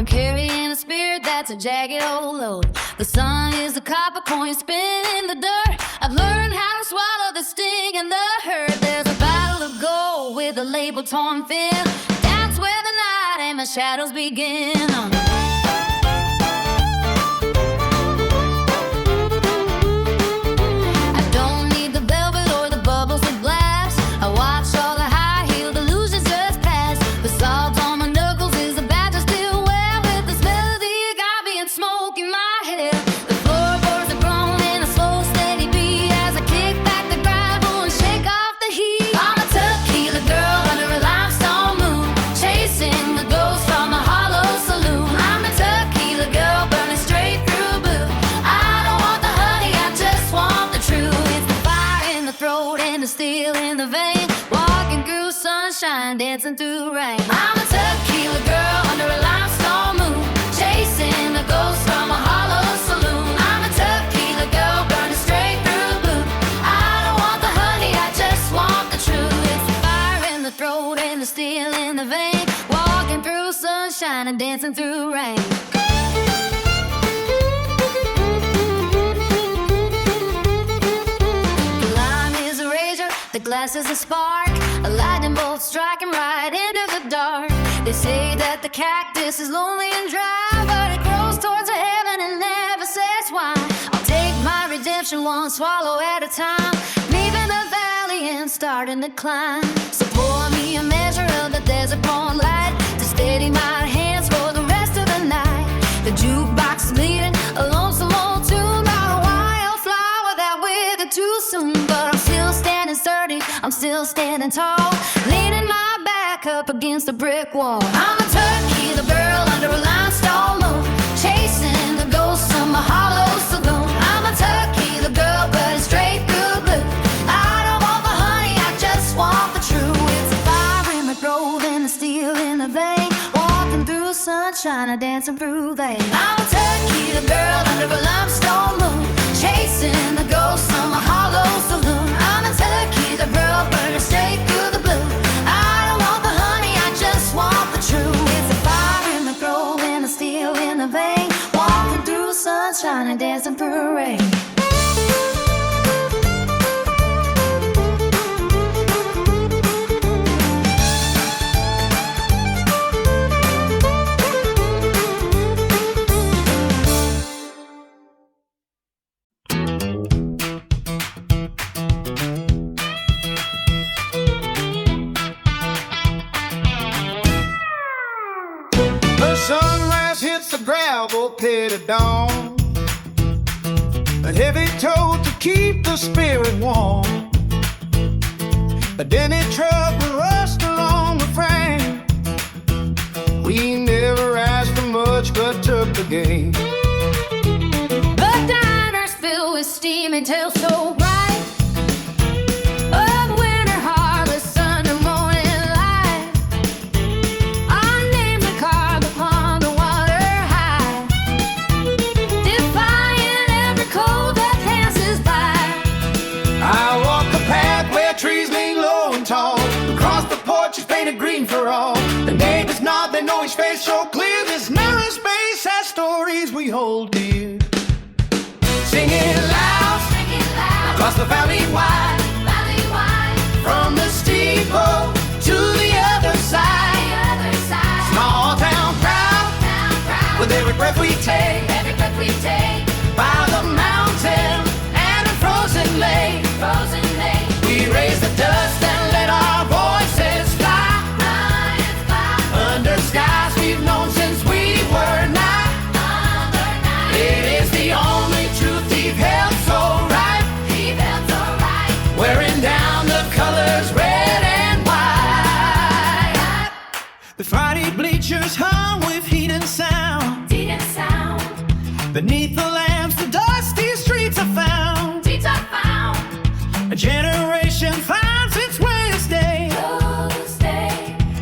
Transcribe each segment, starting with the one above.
I'm carrying a spirit that's a jagged old load. The sun is the copper coin spinning the dirt. I've learned how to swallow the sting and the hurt. There's a battle of gold with a label torn thin. That's where the night and the shadows begin. Dancing through rain. I'm a tequila girl under a limestone moon, chasing the ghost from a hollow saloon. I'm a tequila girl burning straight through blue. I don't want the honey, I just want the truth. It's the fire in the throat and the steel in the vein, walking through sunshine and dancing through rain. The lime is a razor, the glass is a spark, a lightning bolt striking right into the dark. They say that the cactus is lonely and dry, but it grows towards the heaven and never says why. I'll take my redemption one swallow at a time, leaving the valley and starting to climb. So pour me a measure of the desert-born light to steady my hands for the rest of the night. The jukebox is bleeding, a lonesome old tune about a wildflower that withered too soon. But I'm still standing sturdy, I'm still standing tall, leaning my back up against a brick wall. I'm a tequila girl under a limestone moon, chasing the ghosts from a hollow saloon. I'm a tequila girl burning straight through blue. I don't want the honey, I just want the truth. It's a fire in the throat and the steel in the vein, walking through sunshine and dancing through rain. I'm a tequila girl under a limestone moon, chasing the ghosts from a hollow saloon. I'm a tequila girl burning straight through the blue. I don't want the honey, I just want the truth. It's a fire in the throat and the steel in the vein, walking through sunshine and dancing through rain. Sunrise hits the gravel pit at dawn, a heavy tow to keep the spirit warm. A Denny truck will rust along the frame. We never asked for much but took the game. The diner's filled with steam and tails so bright, of winter harvest under morning light. Our names are carved upon the water high, defying every cold that passes by. I walk a path where trees lean low and tall. Across the porch is painted green for all. The neighbors nod, they know each face so clear. This narrow space has stories we hold dear. Singing loud, across the valley wide, from the steeple to the other side. Small town proud, with every breath we take, by the mountain and a frozen lake. We raise the dust and let our voices fly, under skies we've known since we were nine. It is the only truth we've held so right, wearing down the colors red and white. The Friday bleachers hung with heat and sound. Beneath the lamps, the dusty streets are found. A generation finds its way to stay,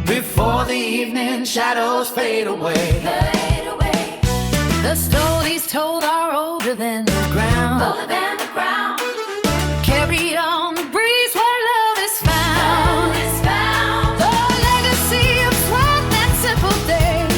before the evening shadows fade away. The stories told are older than the ground, carried on the breeze where love is found. The legacy of sweat and simple days,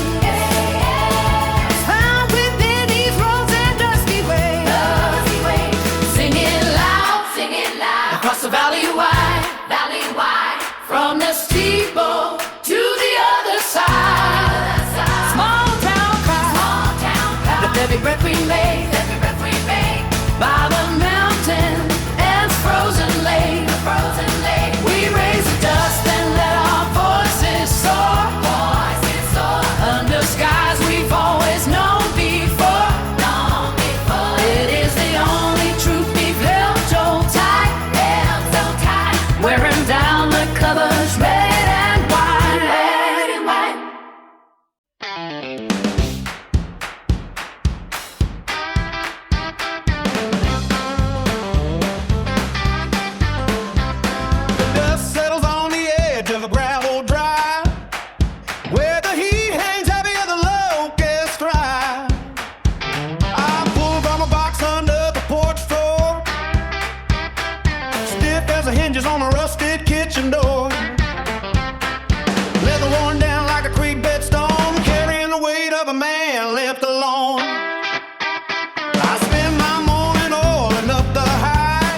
man left alone. I spend my morning oiling up the high,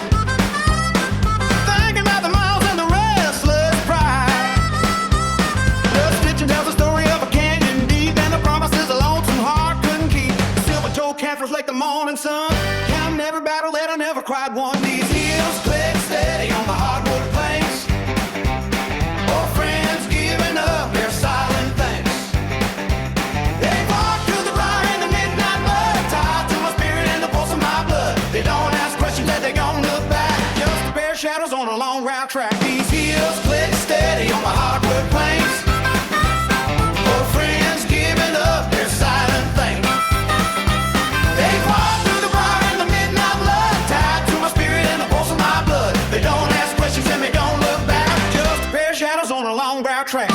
thinking about the miles and the restless pride. The stitching tells the story of a canyon deep and the promises a lonesome heart couldn't keep. The silver-toed calf reflect the morning sun, counting every battle that I never cried one. These heels click steady on the hardwood planks. Old friends giving up their silent thanks. They walk through the briar in the midnight mud, tied to my spirit and the pulse of my blood. They don't ask questions that they gon' look back, just a pair of shadows on a long route track. These heels click steady on the hardwood planks. Old friends giving up their silent thanks. They walk through the briar in the midnight blood, tied to my spirit and the pulse of my blood. They don't ask questions and they don't look back, just a pair of shadows on a long route track.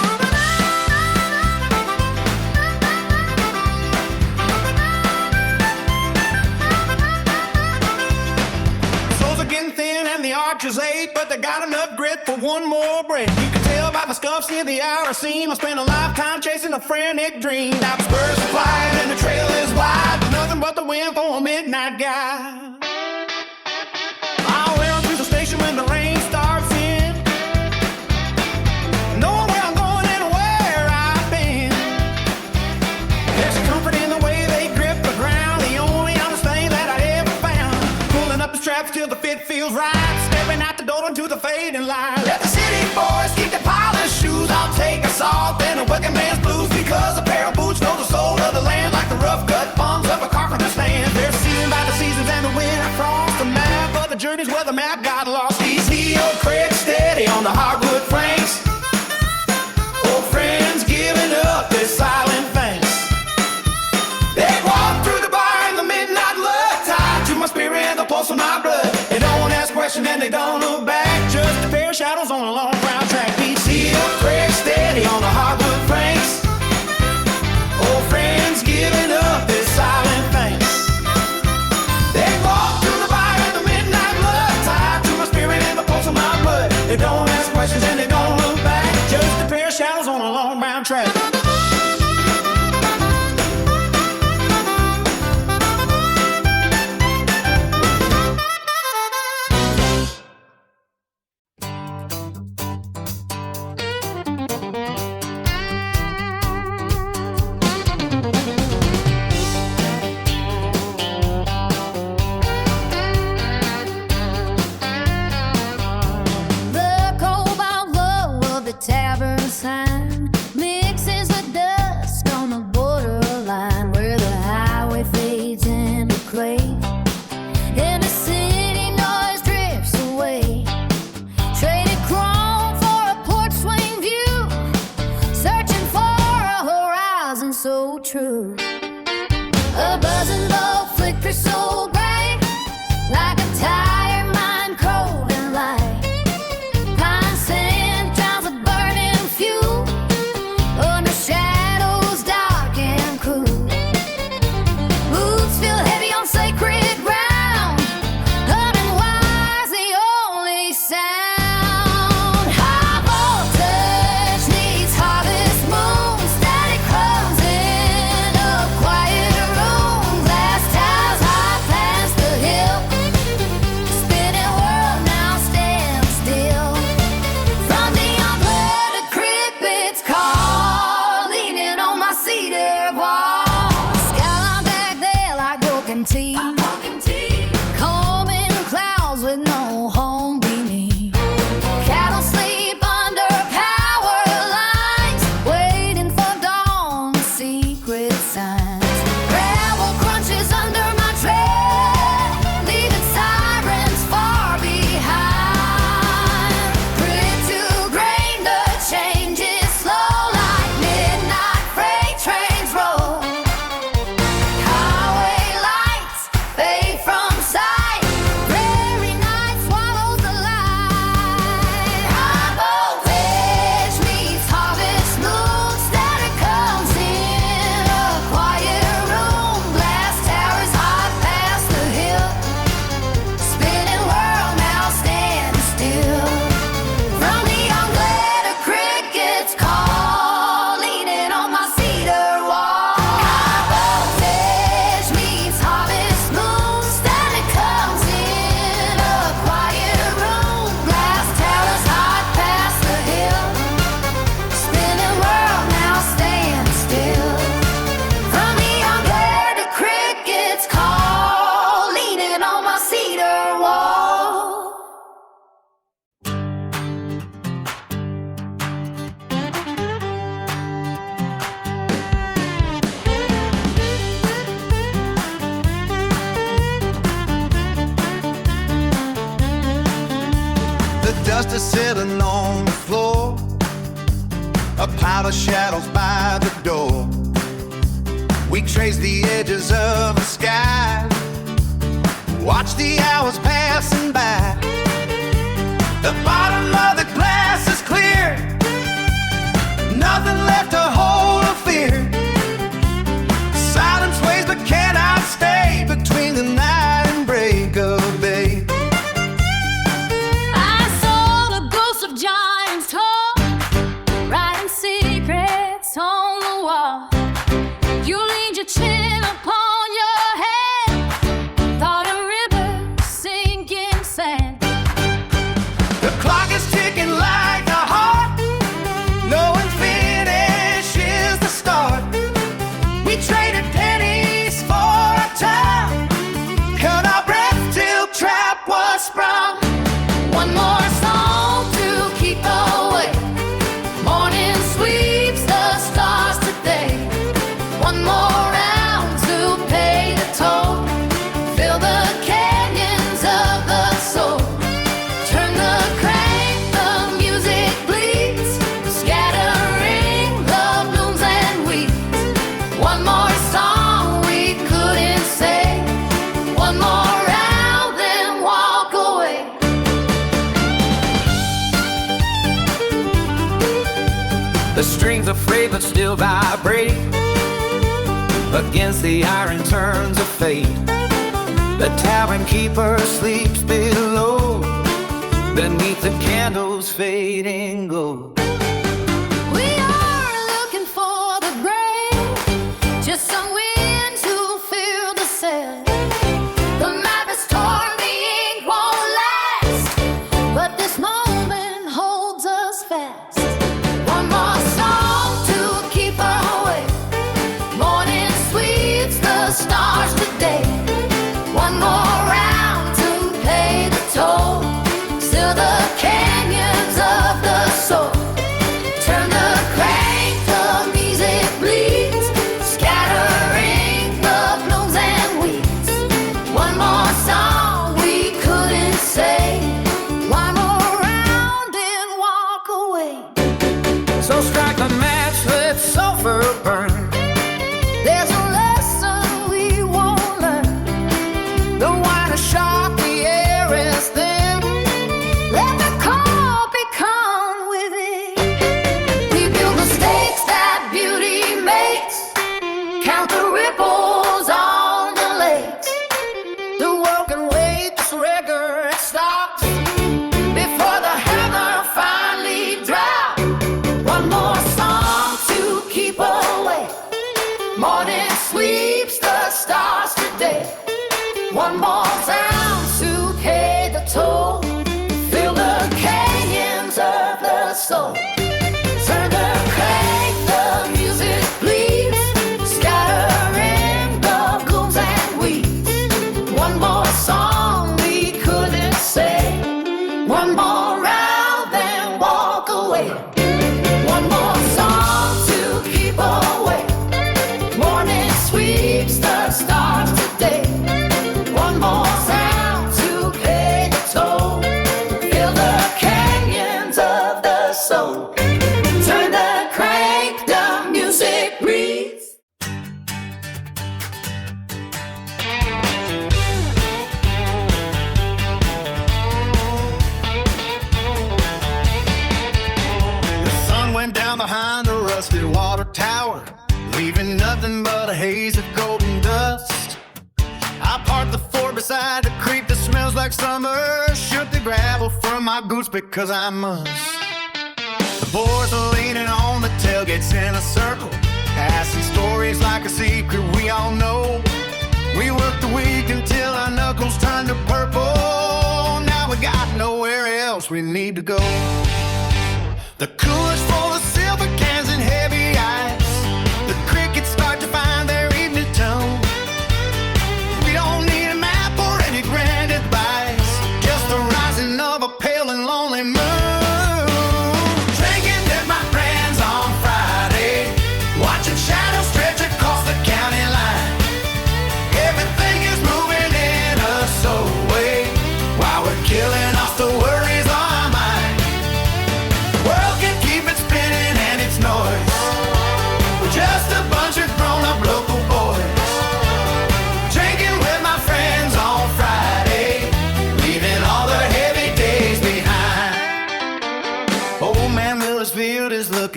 Souls are getting thin and the arches ache, but they got enough grit for one more break. You can tell by the scuffs near the hour seam I spent a lifetime chasing a frantic dream. Now the spurs are flying and the trail is wide, nothing but the wind for a midnight guy. I'll run through the station when the rain starts in, knowing where I'm going and where I've been. There's a comfort in the way they grip the ground, the only honest thing that I ever found. Pulling up the straps till the fit feels right, stepping out the door into the fading light. Let the city boys keep their polished shoes, I'll take a salt and a working man's blues, because a pair of boots knows the soul of the land like the rough gut palms of a carpenter's hand. They're seasoned by the seasons and the winter frost, the map of the journeys where the map got lost. These heel cricks steady on the hardwood planks. Old friends giving up their silent thanks. They walk through the bar in the midnight light, tied to my spirit and the pulse of my blood. They don't ask questions and they don't look back, just a pair of shadows on a long brown track. These heel cricks steady on the hardwood planks. Old friends giving up their silent thanks. They walk through the fire in the midnight blood, tied to my spirit and the pulse of my blood. They don't ask questions and they don't look back, just a pair of shadows on a long brown track. The cobalt glow of the tavern sign mixes with dust on the borderline where the highway fades into clay and the city noise drifts away. Traded chrome for a porch swing view, searching for a horizon so true. A buzzing bolt flickers so bright, like a tired mind cold and light. Pine sand drowns a burning fuel under shadows dark and cool. Boots feel heavy on sacred ground, humming wire's the only sound. High voltage needs harvest moon, static comes in a quieter room. Glass towers high past the hill, spinning world now stand still. From the unplugged crypt it's call, leaning on my cedar wall. Skyline back there like broken teeth, combing clouds with no home beneath. Cattle sleep under power lines, waiting for dawn, secret signs. Gravel crunches under my tread, leaving sirens far behind. Grit to grain, the change is slow like midnight freight trains roll. Highway lights dust is settling on the floor, a pile of shadows by the door. We trace the edges of the sky, watch the hours passing by. The bottom of the glass is clear, nothing left to hold or fear. Silence waves but cannot stay between the night and break of day. I saw the ghosts of giants talk, writing secrets on the wall. You leaned your chin upon your head, thought a river sinking sand. The clock is ticking like a heart, no one finishes the start. We traded pennies for a time, held our breath till trap was sprung. One more song to keep awake. Morning sweeps the stars today. One more round to pay the toll. Fill the canyons of the soul. Turn the crank, the music bleeds, scattering the blooms and weeds. One more song we couldn't say. One more round, then walk away. The strings are frayed but still vibrate against the iron turns of fate. The tavern keeper sleeps below, beneath the candles fading gold. We are looking for the grave, just some wind to fill the sail. The map is torn, the ink won't last, but this moment holds us fast. One more song to keep awake. Morning sweeps the stars today. One more round to pay the toll. Still the canyons of the soul. Turn the crank, the music bleeds, scattering the blooms and weeds. One more song we couldn't say. One more round and walk away. So strike a match, let sulfur burn. There's a lesson we won't learn. The wine is sharp, the air is thin. Let the call become within. We build the stakes that beauty makes. Count the ripples on the lakes. The world can wait, this record stops before the hammer finally drops. One more song to keep awake. Morning sweeps the stars today. One more sound to pay the toll. Fill the canyons of the soul. Turn the crank, the music bleeds, scattering the blooms and weeds. One more song we couldn't say. One more round, then walk away. One more song to keep awake. Morning sweeps the stars today. One more sound to pay the toll. Fill the canyons of the soul. Turn the crank, the music breathes. The sun went down behind the rusted water tower, leaving nothing but a haze of golden dust. I parked the Ford beside the creek that smells like summer, shook the gravel from my boots because I must. The boys are leaning on the tailgates in a circle, passing stories like a secret we all know. We worked the week until our knuckles turned to purple. Now we got nowhere else we need to go. The cooler's full of silver cans and heavy ice. The crickets start to find their evening tone. We don't need a map or any grand advice, just the rising of a pale and lonely moon. Drinking at my friends on Friday, watching shadows stretch across the county line. Everything is moving in a slow way, while we're killing off the worries on our mind.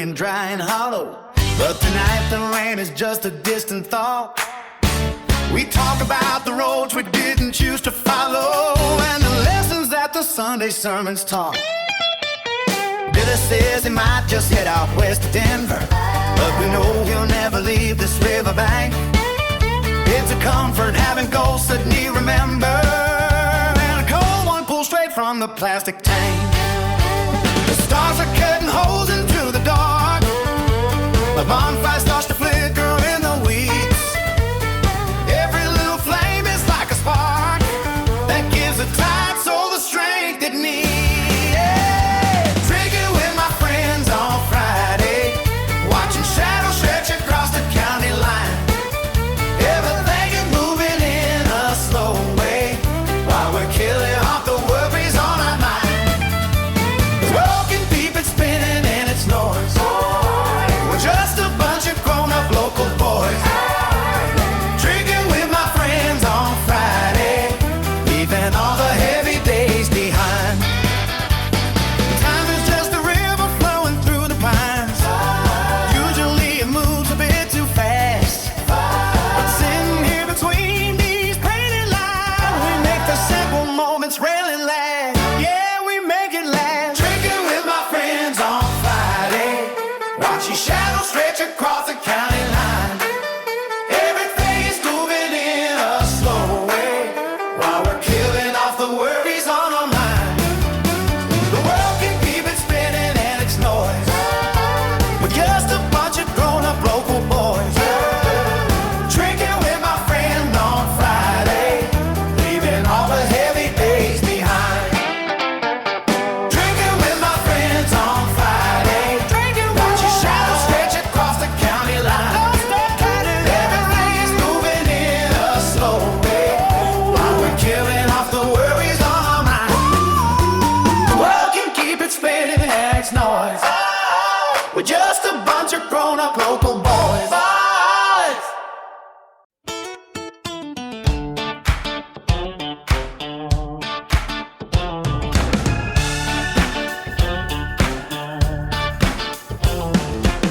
looking dry and hollow. But tonight the rain is just a distant thought. We talk about the roads we didn't choose to follow, and the lessons that the Sunday sermons taught. Billy says he might just head out west to Denver, but we know he'll never leave this riverbank. It's a comfort having ghosts that need remember, and a cold one pulled straight from the plastic tank. The stars are cutting holes into the dark. The bonfire starts to flicker in the weeds. Every little flame is like a spark that gives a tired soul the strength it needs. Drinking with my friends on Friday, watching shadows stretch across the county line. Everything is moving in a slow way while we're killing off the worries on our mind. The world can keep it spinning and its noise. We're just a bunch of grown-up local boys, drinking with my friends on Friday, leaving all the heavy days behind. Time is just a river flowing through the pines. Usually it moves a bit too fast, but sitting here between these painted lines, we make the simple moments really last. Yeah, we make it last. Drinking with my friends on Friday, watching shadows stretch across the county line. Everything is moving in a slow way while we're killing off the worries on our mind. The world can keep it spinning and its noise. We're just a bunch of grown-up local boys, drinking with my friend on Friday, leaving all the heavy days behind. Drinking with my friends on Friday, watching shadows stretch across the county line. Everything is moving in a slow way while we're killing off the worries on our mind. The world can keep it spinning and its noise. We're just a bunch of grown-up local boys.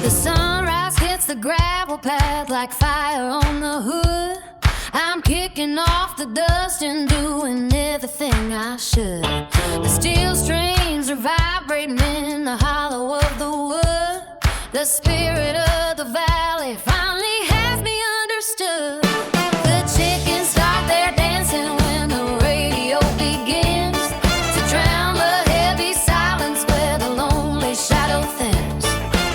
The sunrise hits the gravel path like fire on the hood. I'm kicking off the dust and doing everything I should. The steel strings are vibrating in the hollow of the wood. The spirit of the valley finally has me understood. The chickens start their dancing when the radio begins to drown the heavy silence where the lonely shadow thins.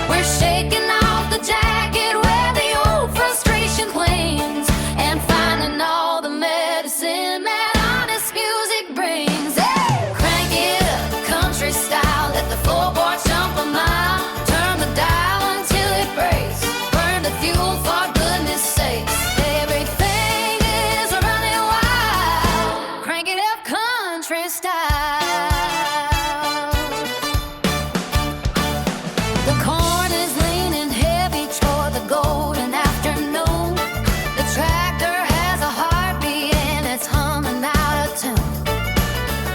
We're shaking off the jacket where the old frustration clings, and finding all the medicine that honest music brings. Hey! Crank it up, country style, let the floorboards jump a mile. Turn the dial until it breaks, burn the fuel for goodness sakes. Everything is running wild. Crank it up, country style. The corn is leaning heavy toward the golden afternoon. The tractor has a heartbeat and it's humming out of tune.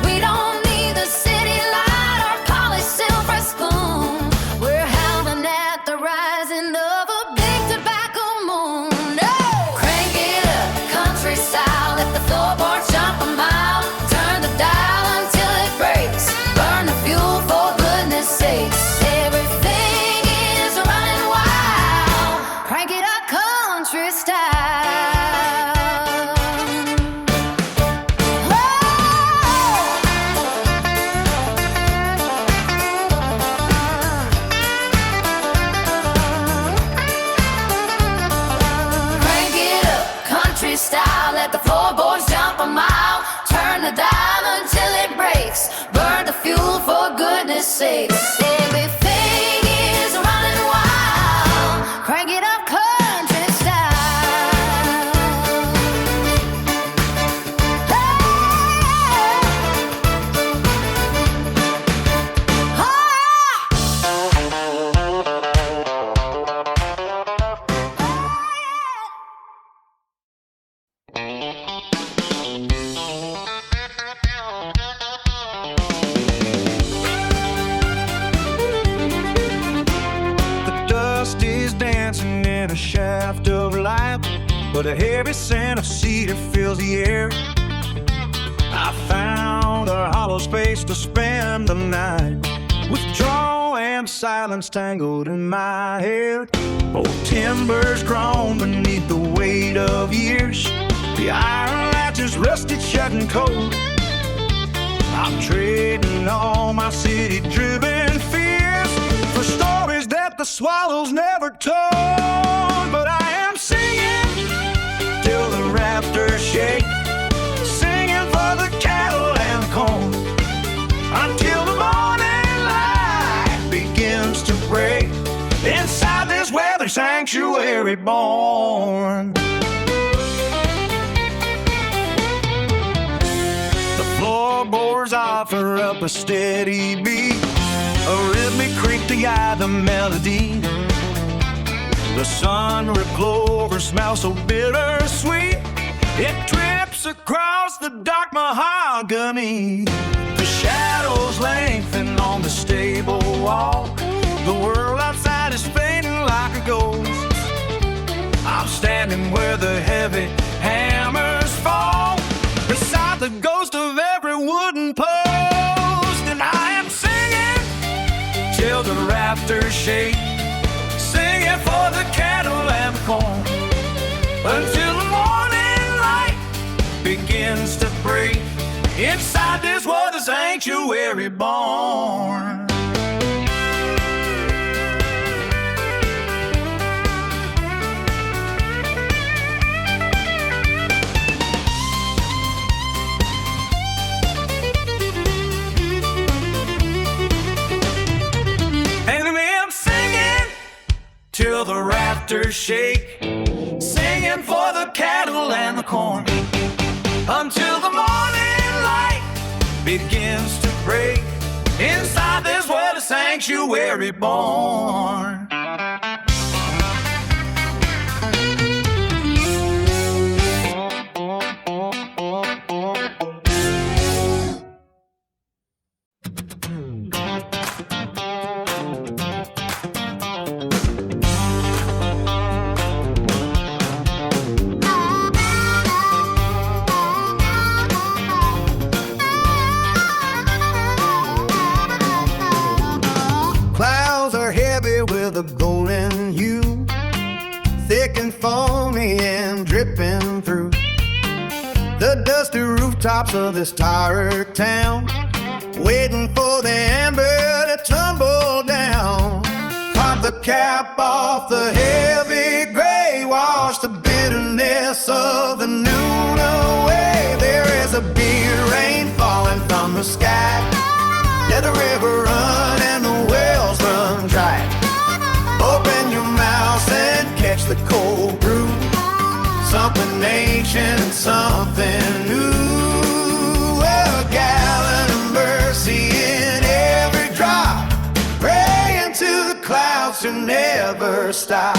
We don't need the city light or polished silver spoon. We're howling at the rising of a big tobacco moon. Oh! Crank it up, country style, let the floorboards jump a mile. Turn the dial until it breaks, burn the fuel for goodness sakes. Everything is running wild. Crank it up, country style. Crank it up, country style, let the floorboards jump a mile. Turn the dial until it breaks, burn the fuel for goodness sakes. Everything is running wild. Crank it up, country style. but a heavy scent of cedar fills the air. I found a hollow space to spend the night, with joy and silence tangled in my head. Old timbers grown beneath the weight of years, the iron latches rusted shut and cold. I'm trading all my city-driven fears for stories that the swallows never told. But I am singing till the rafters shake, singing for the cattle and the corn, until the morning light begins to break inside this weather sanctuary born. Floorboards offer up a steady beat, a rhythmic creak to guide the melody. The sun-ripped clover smells so bittersweet, it drips across the dark mahogany. The shadows lengthen on the stable wall, the world outside is fading like a ghost. I'm standing where the heavy hammers fall, beside the ghost of every wooden post. And I am singing till the rafters shake, singing for the cattle and the corn, until the morning light begins to break inside this was the sanctuary born. Till the rafters shake, singing for the cattle and the corn, until the morning light begins to break inside this world, a sanctuary born. Clouds are heavy with a golden hue, thick and foamy and dripping through the dusty rooftops of this tired town, waiting for the amber to tumble down. Pop the cap off the heavy gray, wash the bitterness of the noon away. There is a big rain falling from the sky, let the river run and the wells run dry. Open your mouth and catch the cold brew, something ancient and something new. A gallon of mercy in every drop, praying to the clouds to never stop.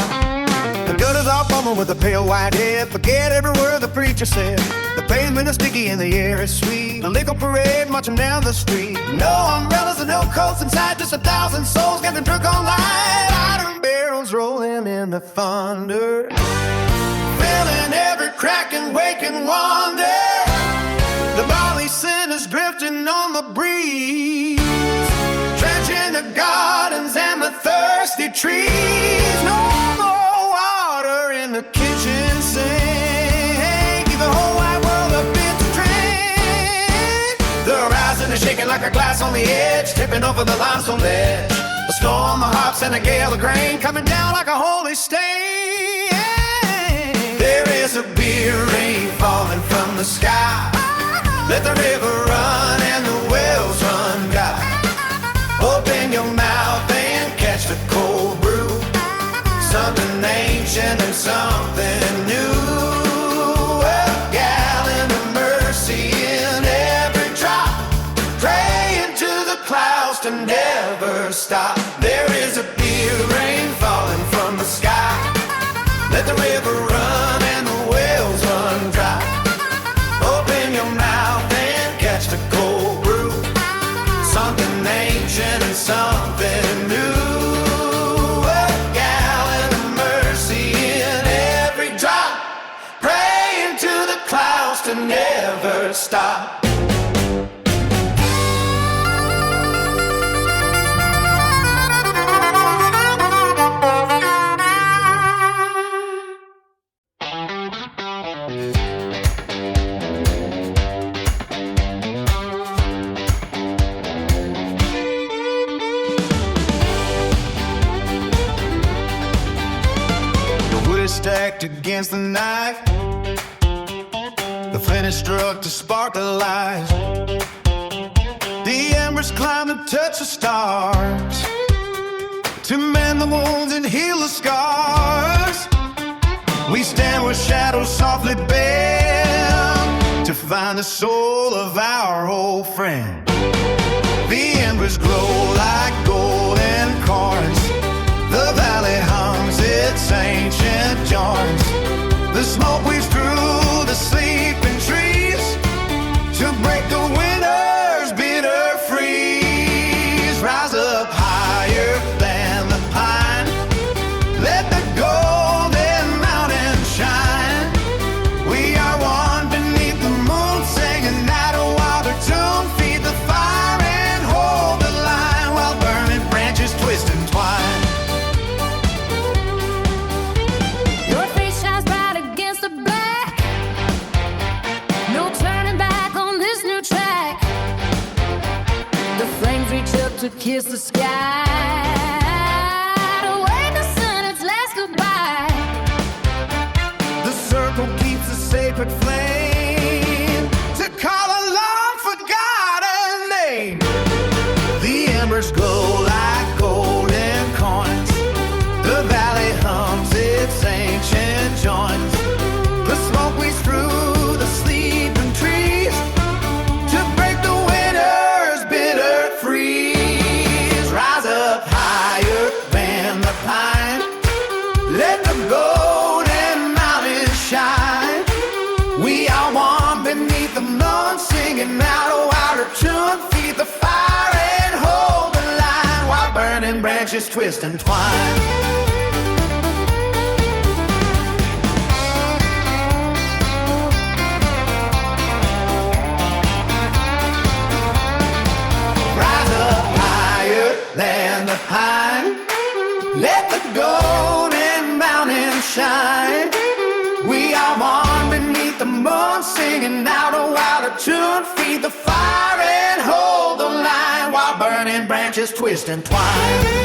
The gutters are bumming with a pale white head, forget every word the preacher said. The pavement is sticky and the air is sweet, the liquor parade marching down the street. No umbrellas and no coats inside, just 1,000 souls getting drunk on light. Iron barrels rolling in the thunder, filling every crack and waking wonder. The barley sin is drifting on the breeze, drenching the gardens and the thirsty trees. No more water in the kitchen sink, give the whole wide world a bit to drink. The horizon is shaking like a glass on the edge, tipping over the limestone ledge. A storm of hops and a gale of grain coming down like a holy stain. There is a beer rain falling from the sky, let the river run and the wells run dry. Open your mouth and catch the cold brew, something ancient and something new. A gallon of mercy in every drop, praying to the clouds to never stop. There is a beer rain falling from the sky, let the river run and the wells run dry. Open your mouth and catch the cold brew, something ancient and something new. A gallon of mercy in every drop, to never stop. Stacked against the knife, the flint is struck to spark the lies. The embers climb to touch the stars, to mend the wounds and heal the scars. We stand where shadows softly bend, to find the soul of our old friend. The embers glow like golden corns, the valley hums its ancient joins. The smoke weaves through the sleeping trees, to break the winter's bitter freeze. Rise up higher than the pine, let the golden mountain shine. We are one beneath the moon, singing out a wilder tune. Feed the fire and hold the line, while burning branches twist and twine. Your face shines bright against the black. No turning back on this new track. The flames reach up to kiss the sky, to wake the sun its last goodbye. The circle keeps a sacred flame, to call a long forgotten name. The embers glow like golden coins, the valley hums its ancient joins. The smoke weaves through the sleeping trees, to break the winter's bitter freeze. Rise up higher than the pine, let the golden mountain shine. We are one beneath the moon, singing out a wilder tune. Feed the fire and hold the line, while burning branches twist and twine. Rise up higher than the pine, let the golden mountain shine. We are one beneath the moon, singing out a wilder tune. Feed the fire and hold the line, while burning branches twist and twine.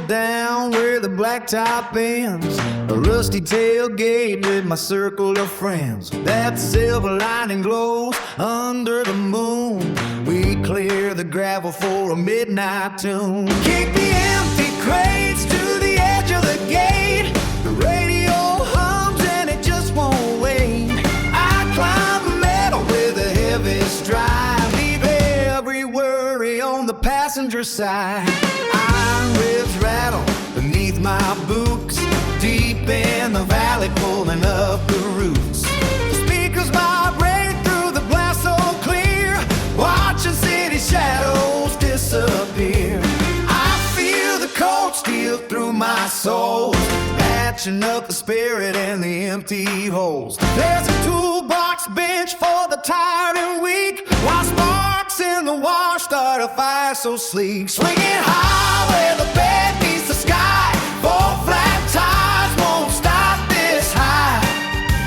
Down where the blacktop ends, a rusty tailgate with my circle of friends. That silver lining glows under the moon. We clear the gravel for a midnight tune. Kick the empty crates to the edge of the gate. The radio hums and it just won't wait. I climb the metal with a heavy stride, leave every worry on the passenger side. Iron ribs rattle beneath my boots, deep in the valley pulling up the roots. The speakers vibrate through the blast so clear, watching city shadows disappear. I feel the cold steel through my soul, patching up the spirit in the empty holes. There's a toolbox bench for the tired and weak, while sparks in the wash start a fire so sleek. Swinging high where the bed meets the sky, four flat tires won't stop this high.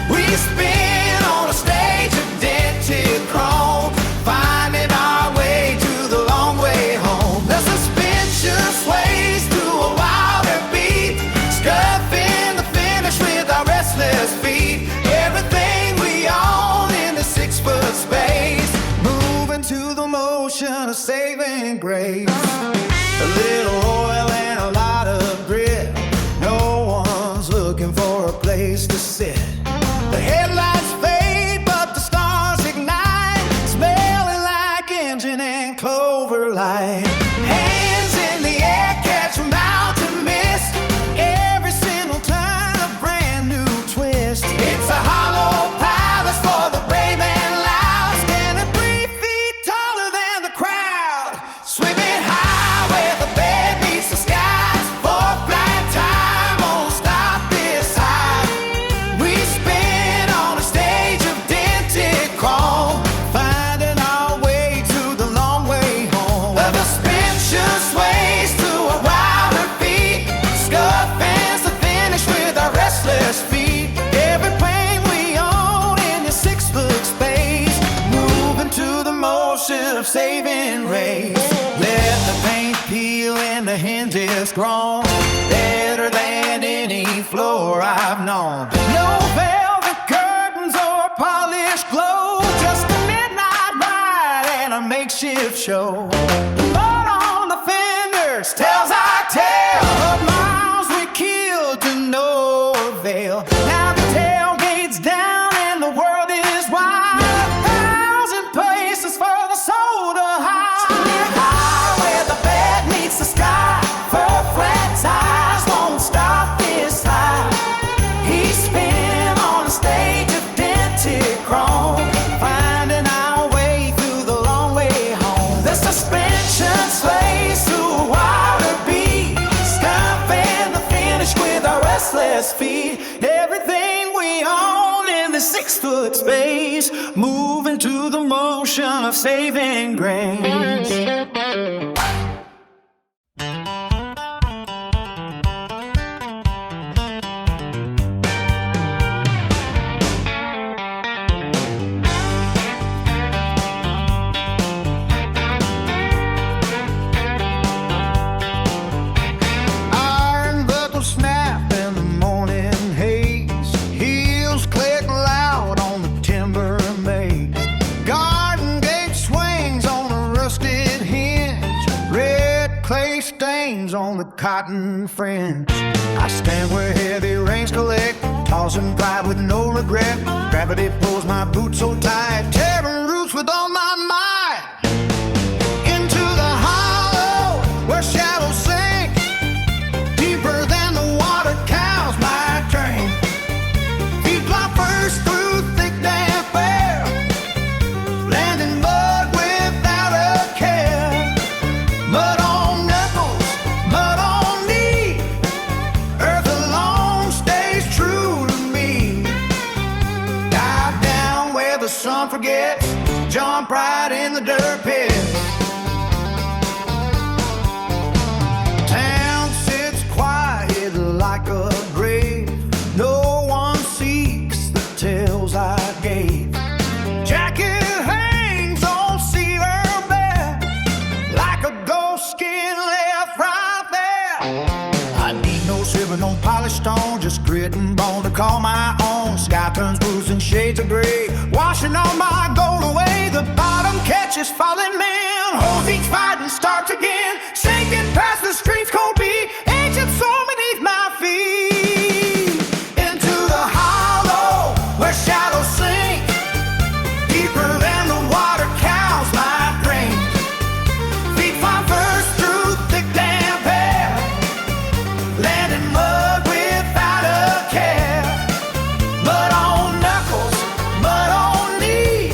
We spin on a stage of dented chrome, finding our way to the long way home. The suspension sways to a wilder beat, scuffing the finish with our restless feet. Everything we own in the 6-foot space, moving to the motion of saving grace. A little oil and a lot of grit, no one's looking for a place to sit. The headlights fade but the stars ignite, smelling like engine and clover light. Hey, saving race. Let the paint peel and the hinges grown, better than any floor I've known. No velvet curtains or polished glow, just a midnight ride and a makeshift show. The mud on the fenders tells our tale of miles we killed to no avail. Now the tailgate's down and the world is wide, 1,000 places for the soul to hide. High where the bed meets the sky, fur flat tires won't stop this high. He's spinning on a stage of dented chrome, finding our way through the long way home. The suspension sways through a wilder beat, scuffing the finish with our restless feet. Everything we own in the 6-foot space, moving to the motion of saving grace. Iron buckles snap in the morning haze, heels click loud on the timber maze. Garden gate swings on a rusted hinge, red clay stains on the cotton fringe. I stand where heavy rains collect, tossing pride with no regret. Gravity pulls my boots so tight, tearing roots with all my might. Into the hollow where shadows sink, deeper than the water cows might drink. Feet fly first through thick damp air, landing mud without a care. Mud on knuckles, mud on knee, earth alone stays true to me. Dive down where the sun forgets, jump right in the dirt pit. Town sits quiet like a grave, no one seeks the tales I gave. Jacket hangs on cedar bed, like a ghost skin left right there. I need no silver, no polished stone, just grit and bone to call my own. Sky turns blues and shades of gray, washing all my gold away. The bottom catches falling men, hose each fight and starts again, sinking past the street's cold beat, ancient soul beneath my feet. Into the hollow where shadows sink, deeper than the water cows might drink. Feet fly first through thick damp air, landing mud without a care. Mud on knuckles, mud on knee,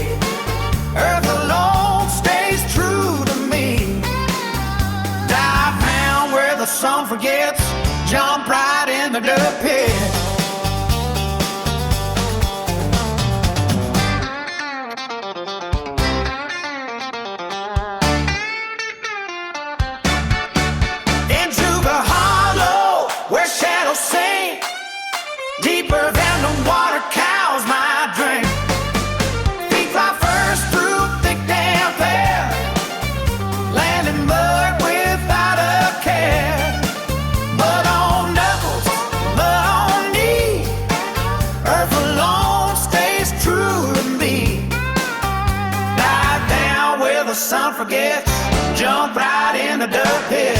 earth alone stays true to me. Dive down where the sun forgets, jump right in the dirt pit. Into the hollow where shadows sink, deeper than the water cows might drink. Feet fly first through thick damp air, landing mud without a care. Mud on knuckles, mud on knee, earth alone stays true to me. Dive down where the sun forgets, jump right in the dirt pit.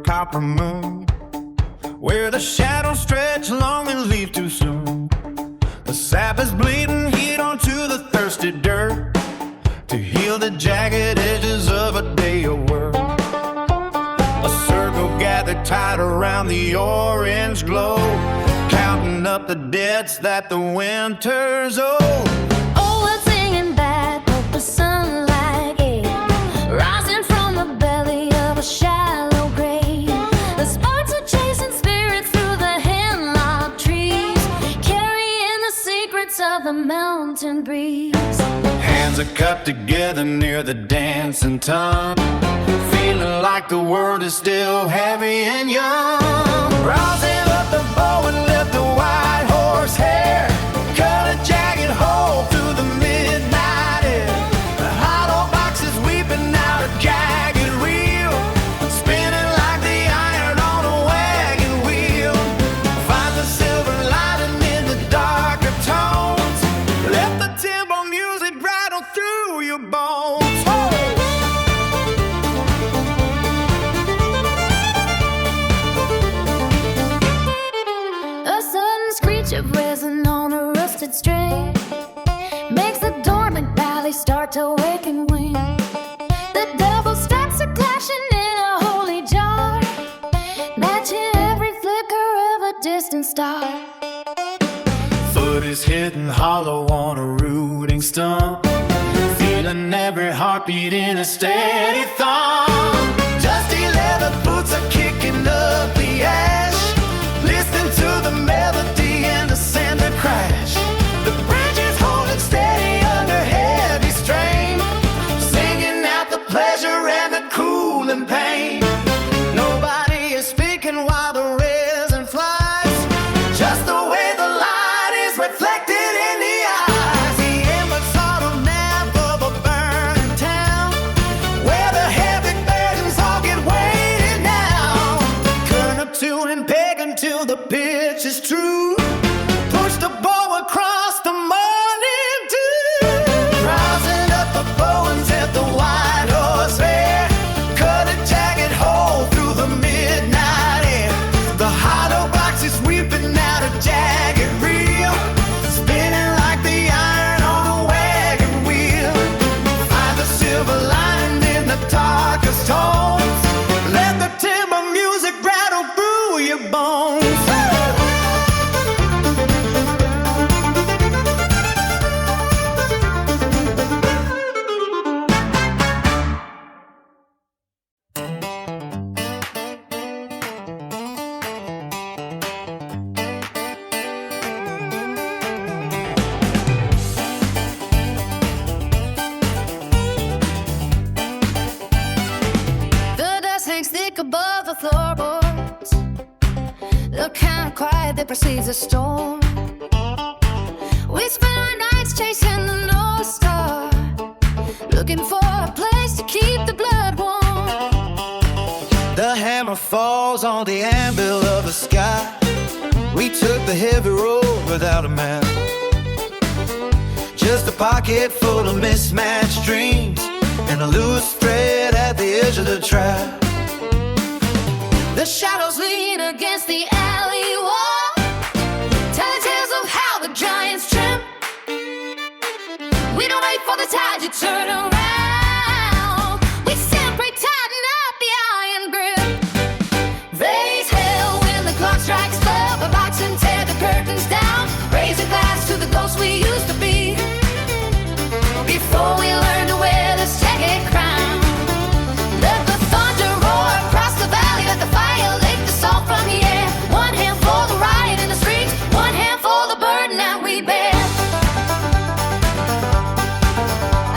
copper moon, where the shadows stretch long and leave too soon. The sap is bleeding heat onto the thirsty dirt to heal the jagged edges of a day of work. A circle gathered tight around the orange glow, counting up the debts that the winter's owe. Oh, we're singing bad, hope the sunlight, yeah, rising from the belly of a shallow grave. the mountain breeze. Hands are cupped together near the dancing tongue, feeling like the world is still heavy and young. Rousing up the bow and lift the white horse hair, cut a jagged hole through the midnight air. The hollow box is weeping out a jagged wheel, spinning like the iron on a wagon wheel. Find the silver lining in the darker tones, let the timber music rattle through your bones. A sudden screech of resin on a rusted string makes the dormant valley start to wake and wing. The double stacks are clashing in a holy jar, matching every flicker of a distant star. Foot is hitting hollow on a rooting stump, feeling every heartbeat in a steady thump. Dusty leather boots are kicking up the ash, listening to the melody and the cinder crash. The bridge is holding steady under heavy strain, singing out the pleasure and the cooling pain. Nobody is speaking while the resin flies, just the way the light is reflected in the eyes. The embers are the map of a burning town, where the heavy burdens all get weighted down. Turn up tune and peg until the pitch is true, push the bow across the morning dew. Rising up the bow and set the white horse fair, cut a jagged hole through the midnight air. The hollow box is weeping out a jagged reel, spinning like the iron on a wagon wheel. Find the silver lining in the darkest tones, let the timber music rattle through your bones. The dust hangs thick above the floorboards, the kind of quiet that precedes a storm. We spend our nights chasing the North Star, looking for a place to keep the blood warm. The hammer falls on the anvil of the sky. We took the heavy road without a map, just a pocket full of mismatched dreams and a loose thread at the edge of the trap. The shadows lean against the alley wall, telling tales of how the giants trip. We don't wait for the tide to turn around, we simply tighten up the iron grip. Raise hell when the clock strikes 12, the box and tear the curtains down, raise a glass to the ghosts we used to be, before we learn to wear this jagged crown. Let the thunder roar across the valley, let the fire lick the salt from the air. One hand for the riot in the streets, one hand for the burden that we bear.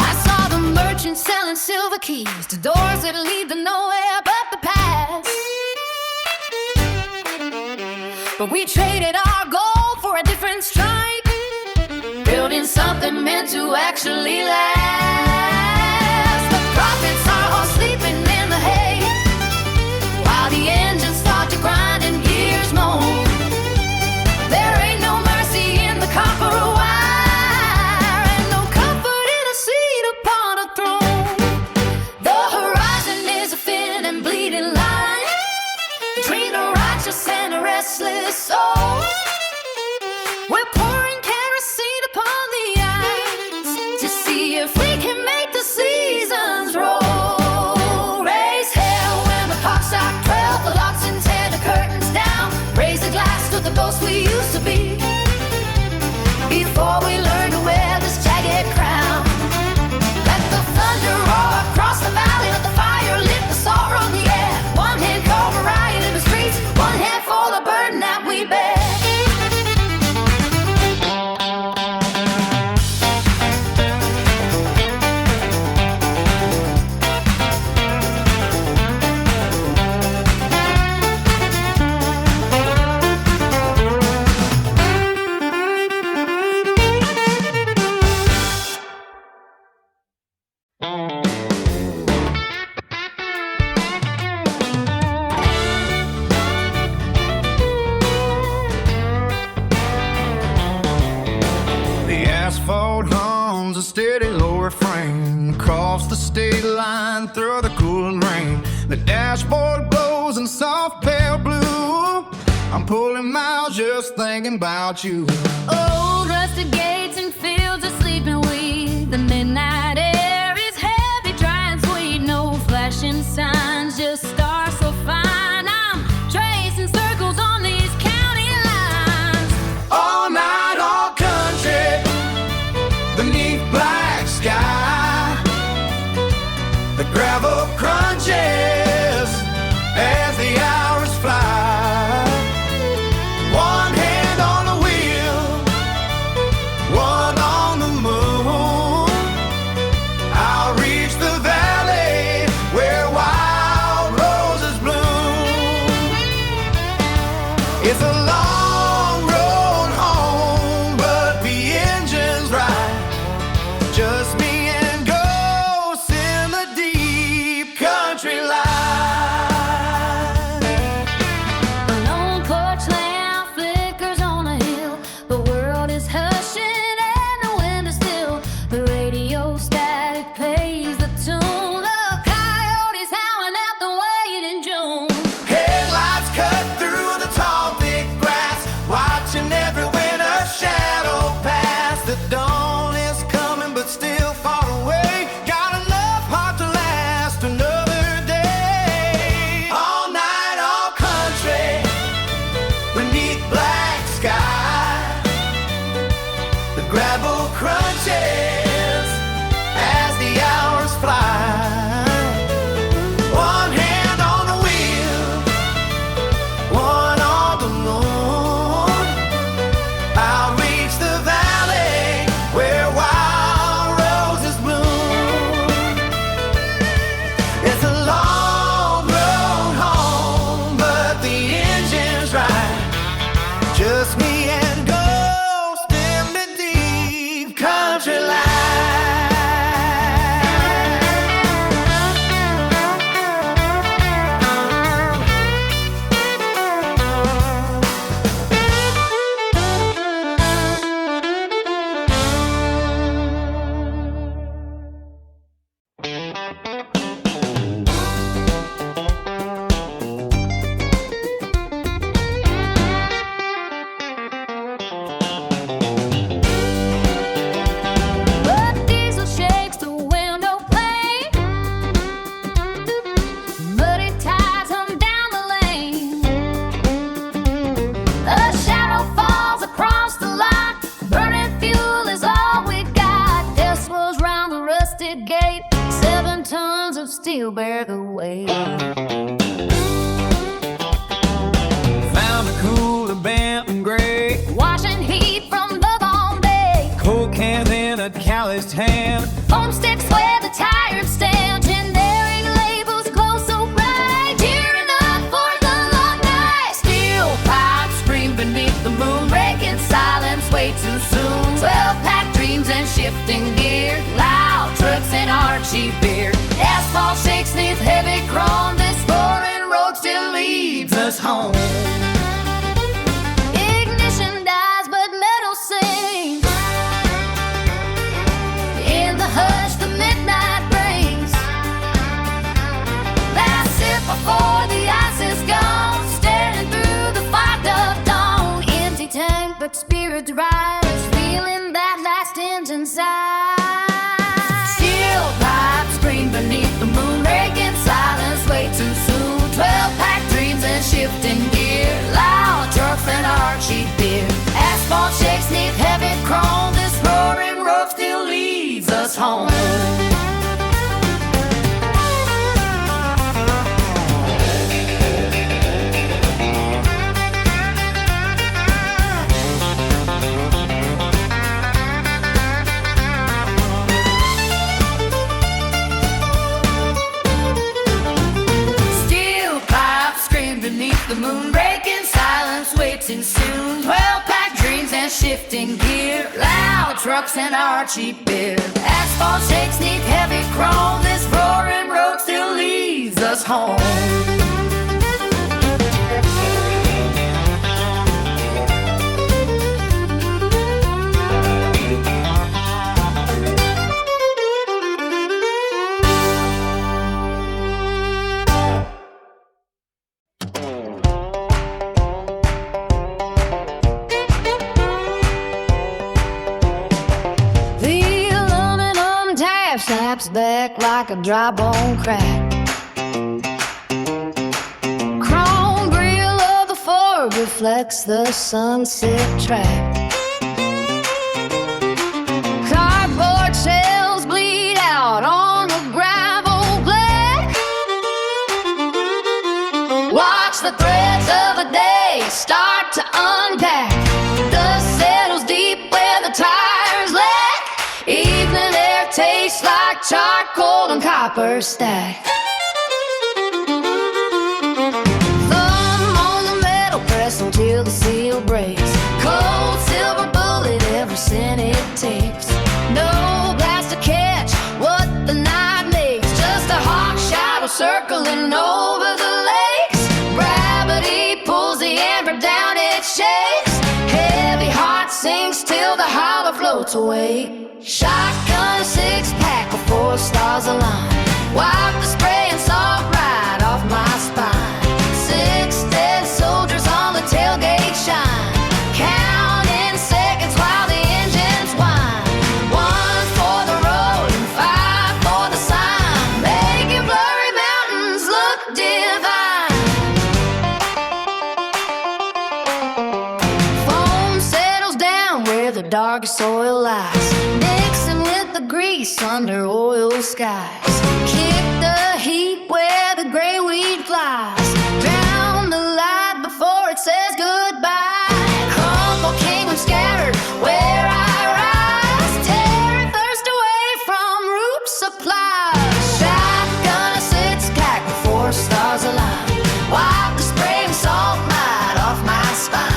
I saw the merchants selling silver keys to doors that lead to nowhere but the past. But we traded our gold for a different stripe, building something meant to actually last. The prophets are all sleeping in the hay, while the engines start to grind and gears moan. There ain't no mercy in the copper wire, and no comfort in a seat upon a throne. The horizon is a thin and bleeding line between a righteous and a restless soul. We're pouring kerosene upon the ice to see if we can make the seasons roll. Raise hell when the clock strikes 12, the locks and tear the curtains down, raise the glass to the ghosts we used to be, before we learn to wear this jagged crown. Let the thunder roar across the valley, let the fire lit the salt on the air. One hand for the riot in the streets, one hand for the burden that we bear. asphalt hums a steady low refrain across the state line through the cooling rain. The dashboard glows in soft pale blue. I'm pulling miles just thinking about you. Old rusted gates and fields of sleeping weed. The midnight air is heavy, dry and sweet. No flashing signs, just stars so fine. I'm tracing circles on these county lines. All night, all country, beneath black sky. The gravel crunches as the hours fly. One hand on the wheel, one on the moon. I'll reach the valley where wild roses bloom. It's a long road home, but the engine's right. Just me and ghosts in the deep country light. A lone porch lamp flickers on a hill. The world is hushing and the wind is still. The radio static plays the tune. The coyotes howling at the wait in June. Headlights cut through the tall, thick grass, watching every winter shadow pass. The dawn is coming, but still far away. Got enough heart to last another day. All night, all country, beneath black sky. The gravel crunches as the hours fly. One hand on the wheel, one on the moon. I'll reach the valley where wild roses bloom. It's a long road home, but the engine's right. Just me and ghost in the deep country light. But diesel shakes the window pane. Muddy ties hum down the lane. A shadow falls across the lot. Burning fuel is all we got. Death swirls round the rusted gate. 7 tons of steel bear the weight. Found a cooler bent and gray, Washing heat from the long day. cold cans in a calloused hand. Foam sticks where the tires stand. Generic labels close so bright. Tearing up for the long night. Steel pipes scream beneath the moon. Breaking silence way too soon. 12-pack dreams and shifting gear. Loud trucks and Archie beer. Asphalt shakes neath heavy chrome. This roaring road still leads us home. Ignition dies, but metal sings. In the hush, the midnight brings. Last sip before the ice is gone. Staring through the fogged up dawn. Empty tank, but spirits rise. Feeling that last engine sigh. Steel pipes scream beneath the moon. Breaking silence way too soon. 12-pack dreams and shifting gear. Loud trucks and Archie beer. Asphalt shakes neath heavy chrome. This roaring road still leads us home. Steel pipes scream beneath the moon. Breaking silence way too soon. 12-pack dreams and shifting gear. Loud trucks and Archie beer. Asphalt shakes neath heavy chrome. This roaring road still leads us home. snaps back like a dry bone crack. Chrome grill of the Ford reflects the sunset track. Cardboard shells bleed out on the gravel black. Watch the threads of a day start to unpack. Dust settles deep where the tires lack. Evening air tastes like charcoal and copper stack. Thumb on the metal press until the seal breaks. Cold silver bullet every cent it takes. No blast to catch what the night makes. Just a hawk shadow circling over the lakes. Gravity pulls the amber down, it shakes. Heavy heart sinks till the hollow floats away. Shotgun six-pack before stars align. Wipe the spray and salt right off my spine. 6 dead soldiers on the tailgate shine. Counting seconds while the engines whine. 1 for the road and 5 for the sign. Making blurry mountains look divine. Foam settles down where the darkest soil lies. Mixing with the grease under oil skies. Kick the heat where the gray weed flies. Drown the light before it says goodbye. Crumble kingdom scattered where I rise. Tearing thirst away from root supplies. Shotgun a six-pack before stars align. Wipe the spray and salt right off my spine.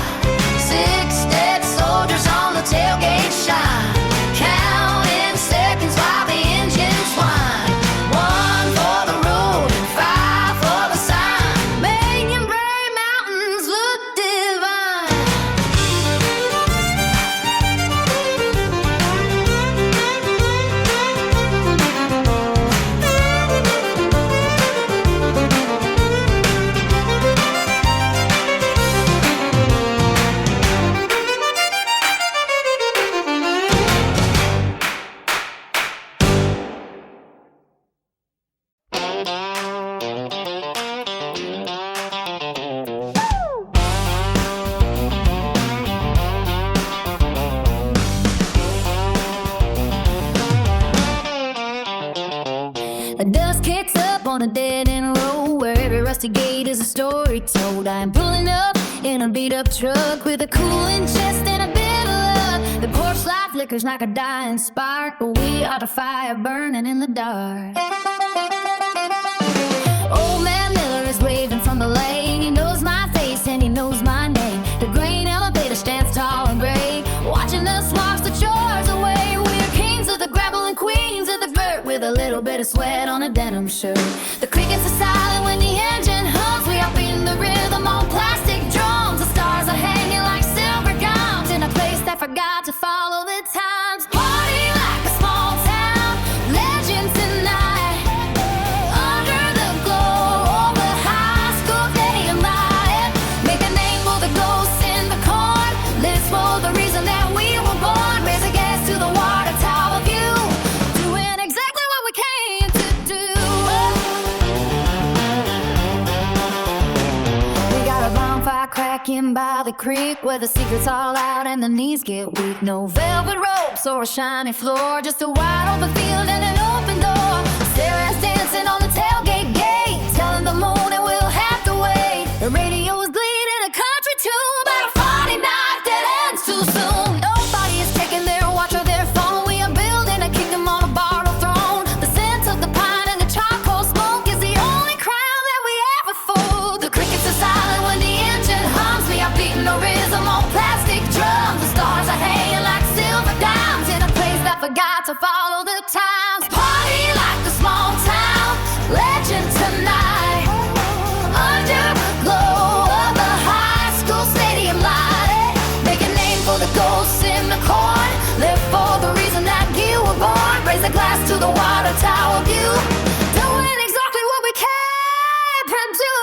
6 dead soldiers on the tailgate shine. Counting seconds while the engines whine. 1 for the road and 5 for the sign. Making Prairie Mountains look divine. The dust kicks up on a dead-end road where every rusty gate is a story told. I am pulling up in a beat-up truck with a cooling chest and a bit of luck. The porch light flickers like a dying spark, but we are the fire burning in the dark. Old man Miller is waving from the lane. He knows my face and he knows my name. The grain elevator stands tall and gray, watching us wash the chores away. We're kings of the gravel and queens of the dirt, with a little bit of sweat on a denim shirt. The crickets are silent when the engine hums. We are beating the rhythm on plastic drums. The stars are hanging like silver gums in a place that forgot to follow the times. Party like a small town legend tonight. Under the glow of a high school stadium light. Make a name for the ghosts in the corn. Live for the reason that we were born. Raise a glass to the water tower view. Doing exactly what we came to do. We got a bonfire cracking by the creek where the secret's all out and the knees get weak. No velvet ropes or a shiny floor, just a wide open field and an open door. Sarah's dancing on the tailgate gate, telling the moon it will have to wait. The radio is bleeding a country tune about a Friday night that ends too soon. Nobody is taking their watch or their phone. We are building a kingdom on a borrowed throne. The scent of the pine and the charcoal smoke is the only crown that we ever fold. The crickets are silent when the engine hums. We are beating the rhythm on plastic drums. The stars are hanging like silver dimes in a place that forgot to follow the times. Party like a small town legend tonight. Under the glow of the high school stadium light. Make a name for the ghosts in the corn. Live for the reason that you were born. Raise a glass to the water tower view. Doing exactly what we came to do.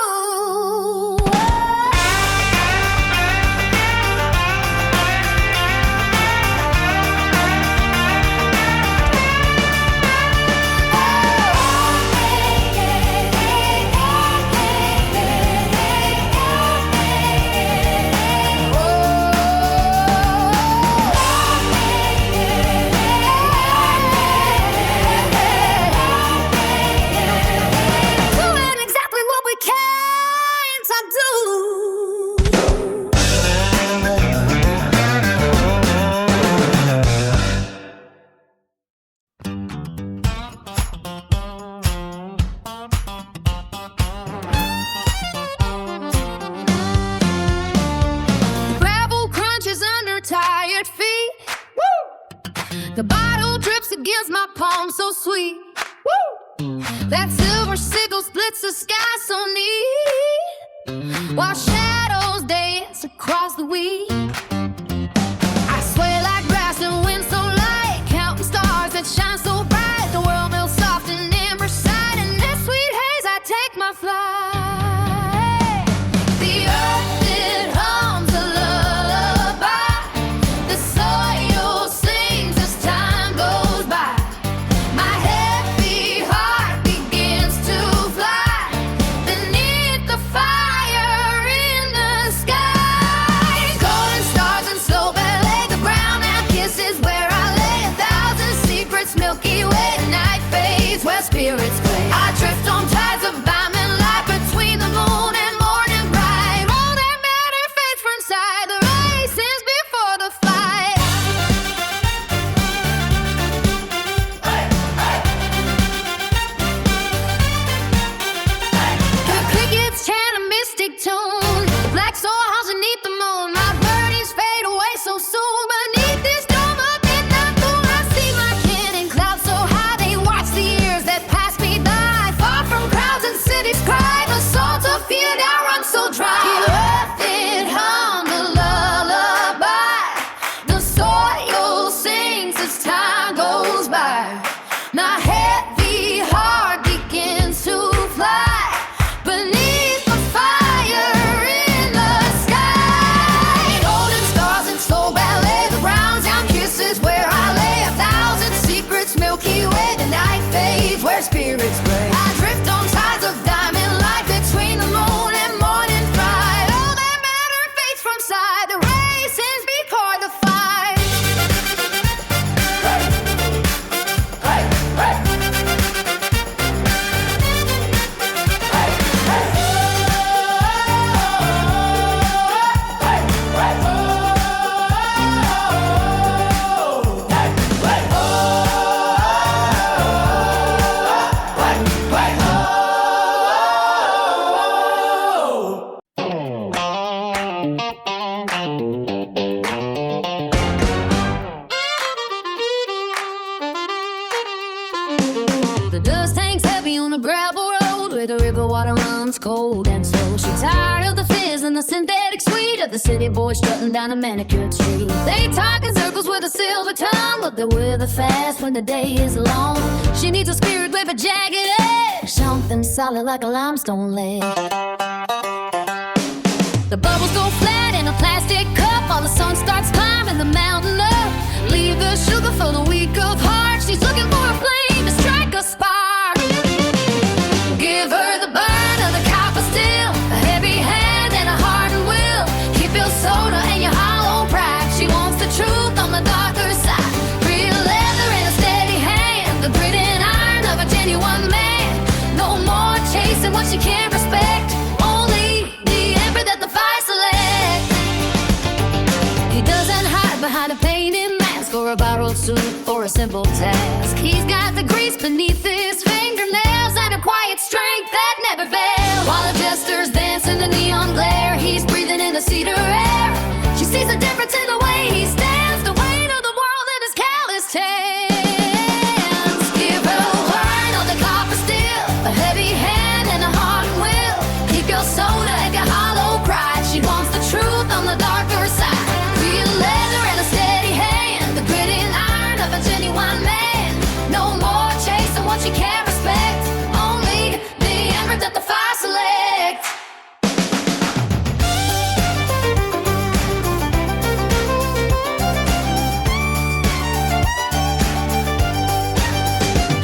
The bottle drips against my palm, so sweet. Woo! That silver sickle splits the sky so neat, while shadows dance across the wheat. I sway like grass and wind so light, counting stars that shine so bright. The world melts soft in amber sight, in this sweet haze I take my flight. The earth, it hums a lullaby. The soil sings as time goes by. My heavy heart begins to fly beneath the fire in the sky. Golden stars and slow ballet, the brown out kisses where I lay. 1,000 secrets, Milky Way, night fades where spirits play. I drift on tides of diamond light between the moon and morning bright. All that matter fades from sight, the race ends before the fight. The crickets chant a mystic tune, the black soul howls beneath the moon. My birdies fade away so soon. Beneath this dome of midnight moon, I see my kin in clouds so high. They watch the years that pass me by, far from crowds and cities cry. The salt of fear now runs so dry. The earth, it hums a lullaby. The soil sings as time goes by. My heavy heart begins to fly beneath the fire in the sky. Golden stars and slow ballet, the brown sound kisses where I lay. 1,000 secrets, Milky Way, the night fades where spirits play. I drift on tides of diamond light between the moon and morning fright. All that matter fades from sight, the race ends before the fight. The dust hangs heavy on the gravel road where the river water runs cold and slow. She's tired of the fizz and the synthetic sweet of the city boys strutting down a manicured street. They talk in circles with a silver tongue, but they wither fast when the day is long. She needs a spirit with a jagged edge, something solid like a limestone ledge. The bubbles go flat in a plastic cup while the sun starts climbing the mountain up. Leave the sugar for the weak of heart. She's looking for a flame to strike a spark. Give her the burn of the copper steel, a heavy hand and a heart and will. Keep your soda and your hollow pride. She wants the truth on the darker side. Real leather and a steady hand, the grit and iron of a genuine man. No more chasing what she can't respect, only the emperor that the fire select. He doesn't hide behind a painted mask or a borrowed suit or a simple task. He's got the grease beneath his fingernails and a quiet strength that never fails. While the jesters dance in the neon glare, he's breathing in the cedar air. She sees the difference in the way he stands, the weight of the world in his calloused hands. Give her a word on the copper steel, a heavy hand and a heart and will. Keep your soda and your hollow pride. She wants the truth on the darker side. Real leather and a steady hand, the grit and iron of a genuine man. No more chasing what you can't respect, only the emperor that the fire select.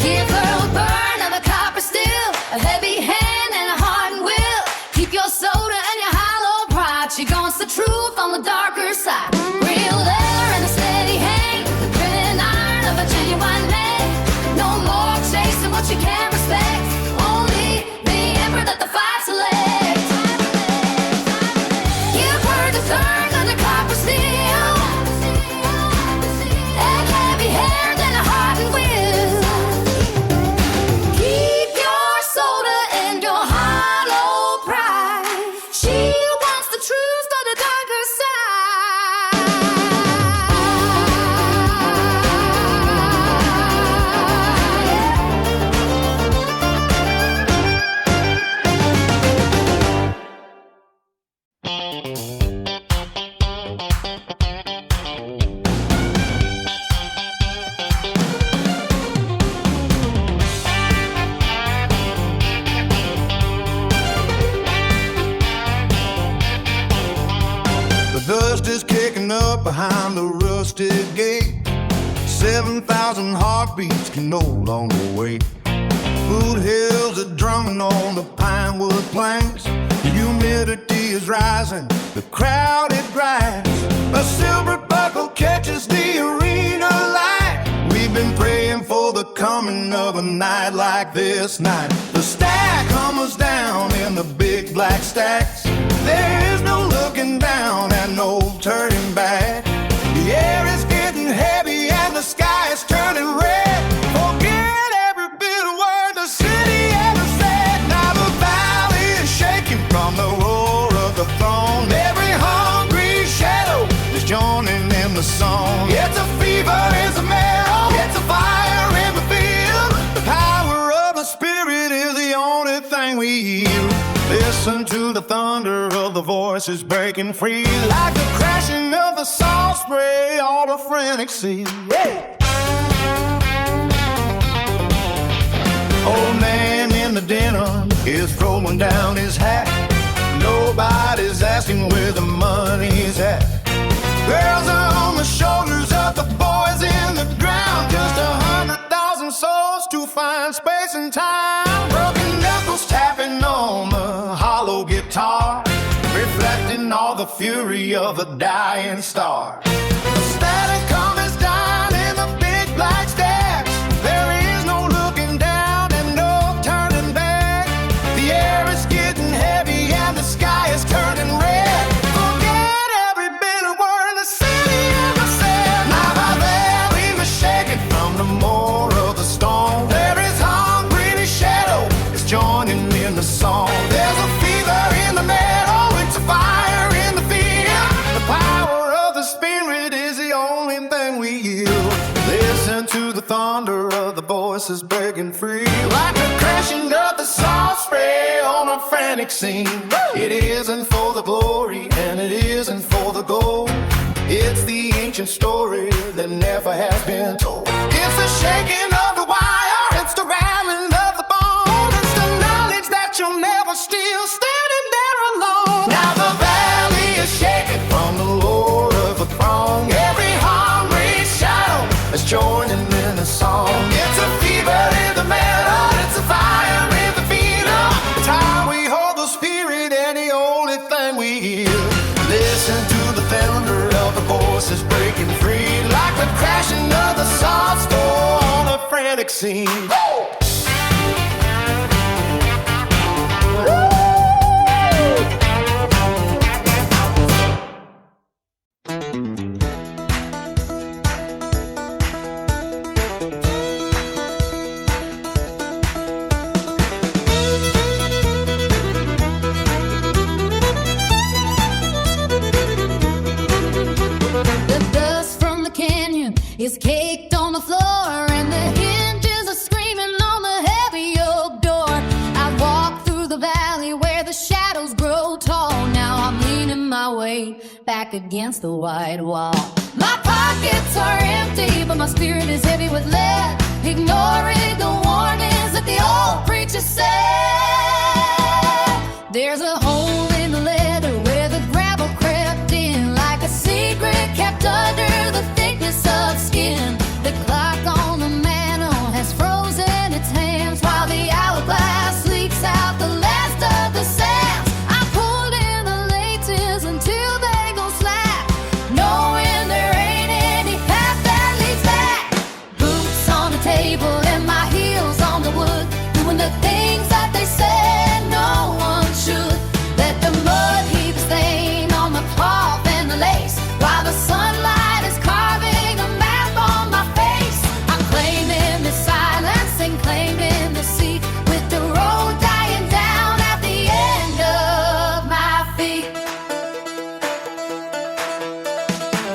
Give her a burn of a copper steel, a heavy hand and a heart and will. Keep your soda and your hollow pride. She wants the truth on the darker side. Real leather and a steady hand, the grit and iron of a genuine man. No more chasing what you can't respect, only the emperor that the fire select. Give her the turn on the copper steel, and heavy hand and a heart and will. Keep your soda and your hollow pride. She wants the truth on the darker side. The dust is kicking up behind the rusted gate. 7,000 heartbeats can no longer wait. Food hills are drumming on the pine wood planks. The humidity is rising, the crowded grass. A silver buckle catches the arena light. We've been praying for the coming of a night like this night. The stack comes down in the big black stacks. There is no looking down and no turning back. The air is getting heavy and the sky is turning red. Forget every bit of word the city ever said. Now the valley is shaking from the roar of the throne. Every hungry shadow is joining in the song. It's a fever, it's a marrow, it's a fire in the field. The power of the spirit is the only thing we hear. Listen to the thunder of the voices breaking free, like the crashing of the salt spray on a frantic sea. Yeah. Old man in the denim is throwing down his hat. Nobody's asking where the money's at. Girls are on the shoulders of the boys in the ground. Just 100,000 souls to find space and time. Broken knuckles tapping on the hollow guitar, reflecting all the fury of the dying star. The static calm is down in the big black stacks. There is no looking down and no turning back. The air is getting heavy and the sky is turning red. Forget every bit of word the city ever said. Now the valley was shaking from the more of the storm. There is hungry shadow is joining in the song. There's a fever in the meadow, it's a fire in the field. The power of the spirit is the only thing we yield. Listen to the thunder of the voices breaking free, like the crashing of the salt spray on a frantic scene. It isn't for the glory and it isn't for the gold. It's the ancient story that never has been told. It's the shaking of the wire, it's the rattling of the bone. It's the knowledge that you'll never steal, standing there alone. Now the valley is shaking from the lord of the throne. Every hungry shadow is joining in the song. It's a fever in the meadow, it's a fire in the field. It's how we hold the spirit and the only thing we hear. Listen to the thunder of the voices breaking free, like the crashing of the salt store on a frantic scene. The dust from the canyon is caked on the floor, and the hinges are screaming on the heavy oak door. I walk through the valley where the shadows grow tall. Now I'm leaning my weight back against the white wall. My pockets are empty, but my spirit is heavy with lead, ignoring the warnings that the old preacher said. There's a hole in the leather where the gravel crept in, like a secret kept under the thickness of skin. The clock on the mantle has frozen its hands, while the hourglass leaks out the last of the sands. I pulled in the laces until they go slack, knowing there ain't any path that leads back. Boots on the table and my heels on the wood, doing the things that they said no one should. Let the mud heap stain on the cloth and the lace, while the sunlight is carving a map on my face. I'm claiming the silence and claiming the seat, with the road dying down at the end of my feet.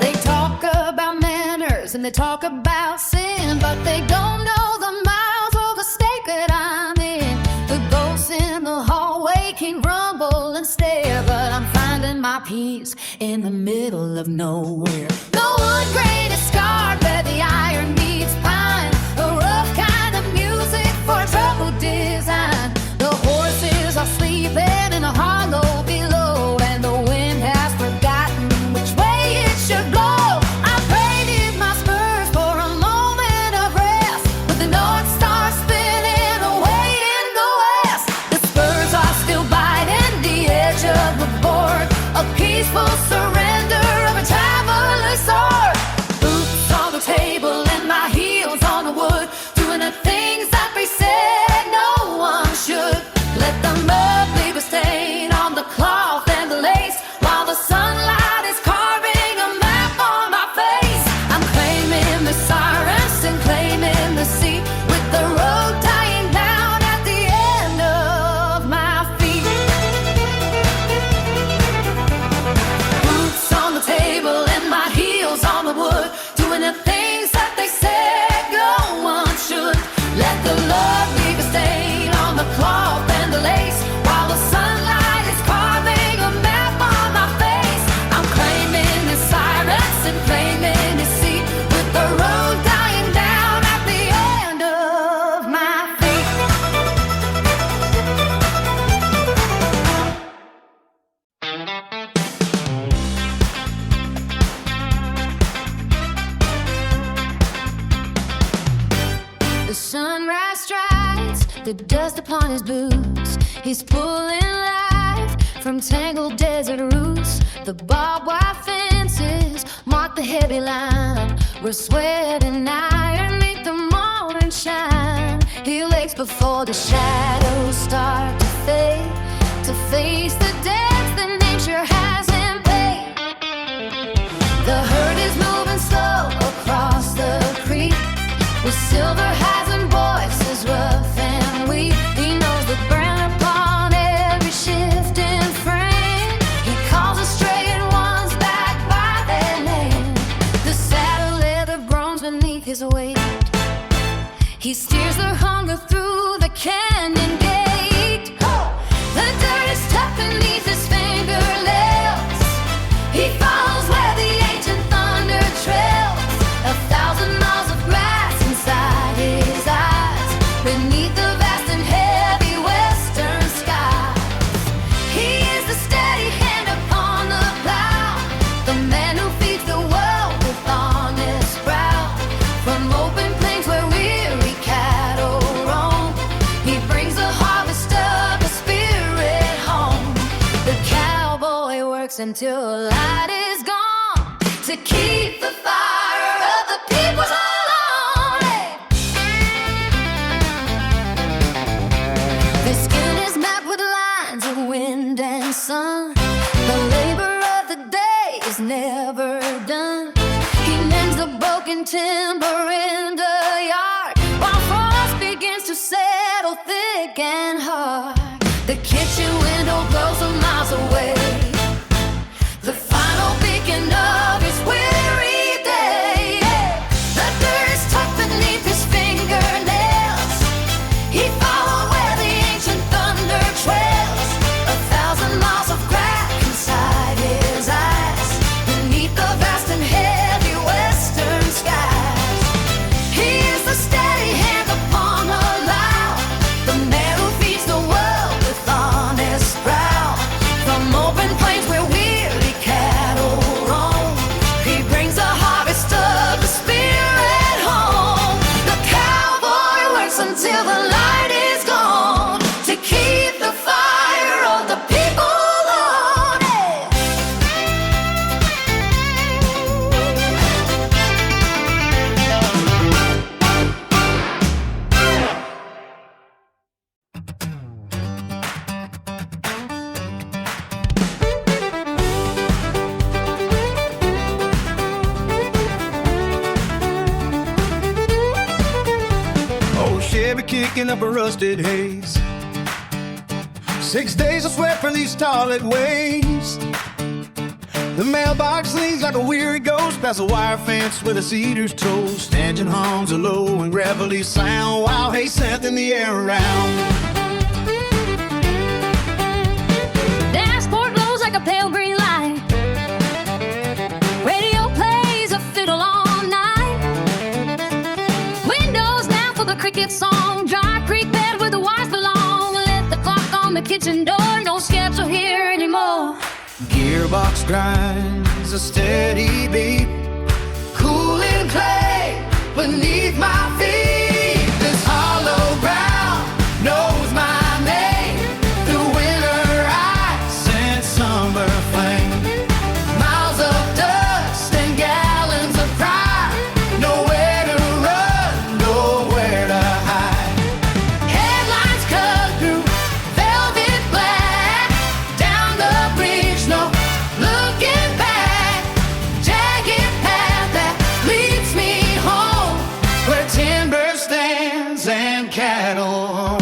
They talk about manners and they talk about sin, but they don't know the miles or the state that I'm in. The ghosts in the hallway can rumble and stare, but I'm finding my peace in the middle of nowhere. The wood grain is scarred where the iron meets pine, a rough kind of music for troubled design. The horses are sleeping in a hollow below, and the wind has forgotten the dust upon his boots. He's pulling life from tangled desert roots. The barbed wire fences mark the heavy line where sweat and iron meet the morning shine. He wakes before the shadows start to fade, to face the debts that nature has him paid. The herd is moving slow across the creek, with silver hides and voices rough and weak. He knows the brand upon every shifting frame. He calls the straying ones back by their name. The saddle leather groans beneath his weight. He steers their hunger through the canyon gate. The dirt is tough beneath his fingernails. He follows where the ancient thunder trails. 1,000 miles of grass inside his eyes, beneath the vast and heavy western sky. He is the steady hand upon the plow, the man who feeds the world with honest brow. From open plains where weary cattle roam, he brings the harvest of the spirit home. The cowboy works until light is gone, to keep the fire of the people's alone. Their skin is mapped with lines of wind and sun. The labor of the day is never done. He mends the broken timber in the yard, while frost begins to settle thick and hard. The kitchen window glows a miles away, the final beacon of his weary day. The dirt is tough beneath his fingernails. He followed where the ancient thunder trails. 1,000 miles of crack inside his eyes, beneath the vast and heavy western skies. He is the steady hand upon the plow, the man who feeds the world with honest brow. From open plains where weary cattle roam, he brings a harvest of the spirit home. The cowboy works until the light is gone, to keep the fire of the people on. Oh, Chevy kicking up a rusted haze. 6 days of sweat for these toilet waves. The mailbox leans like a weary ghost past a wire fence with a cedar's toast. Engine hongs a low and gravelly sound, while hay scent in the air around. Dashboard glows like a pale green light. Radio plays a fiddle all night. Windows now for the cricket song. Dry creek bed where the wires belong. Let the clock on the kitchen door, no schedule here anymore. Gearbox grinds a steady beat, Cooling clay beneath my feet. This hollow ground knows my name. Through winter ice and summer flame, miles of dust and gallons of pride. Nowhere to run, nowhere to hide. Headlines cut through velvet black, down the bridge, no looking back. Jagged path that leads me home, where timber stands and cattle roam.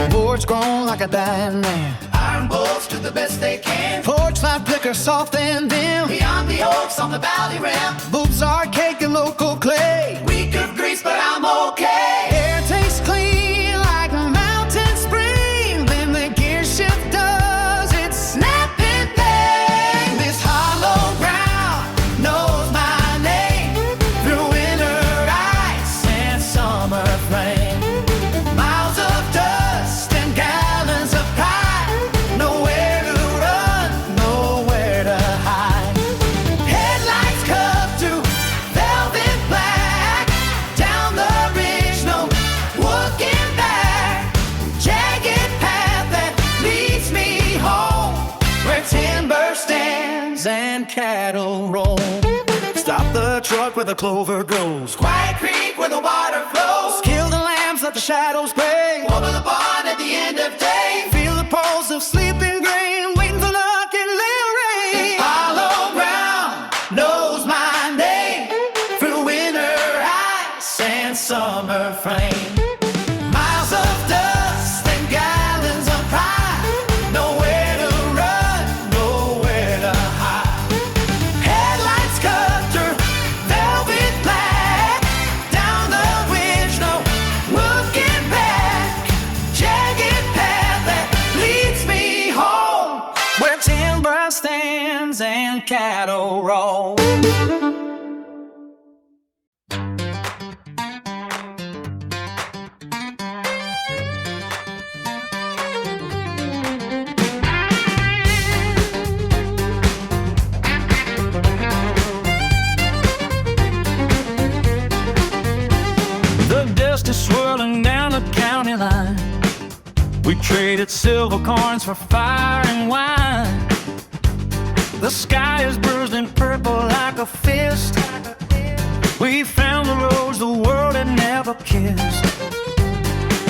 boards grown like a dying man. Iron bolts do the best they can. Porch light flicker soft and dim. Beyond the oaks on the valley rim, Boots are cake and local clay. weak of grease, but I'm okay. Air tastes clean like a mountain spring. Then the gear shift does its snap and bang. This hollow ground knows my name. Through winter ice and summer flame, miles of dust and gallons of pride. Nowhere to run, nowhere to hide. park where the clover grows. Quiet Creek where the water flows. Kill the lambs, let the shadows play. Over the barn at the end of day. Feel the pulse of sleeping grain, waiting for luck and little rain. Hollow ground knows my name. Through winter ice and summer flame. Miles of dust and gallons of pride. Nowhere to run, nowhere to hide. Headlights cut through velvet black. Down the ridge, no looking back. Jagged path that leads me home. Where timber stands and cattle roll. The dust is swirling down the county line. We traded silver coins for fire and wine. The sky is bruised and purple like a fist. We found the roads the world had never kissed.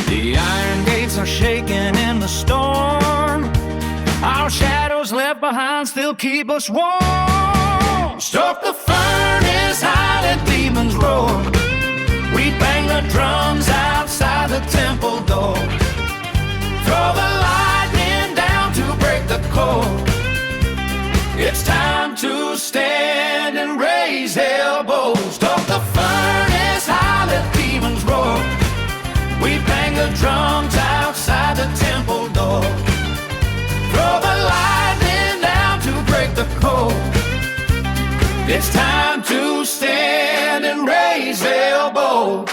The iron gates are shaking in the storm. Our shadows left behind still keep us warm. Stoke the furnace, high, let demons roar. We bang the drums outside the temple door. Throw the lightning down to break the cold. It's time to stand and raise elbows. Stoke the furnace, high, let demons roar. We bang the drums outside the temple door. Throw the lightning down to break the cold. It's time to stand and raise elbows.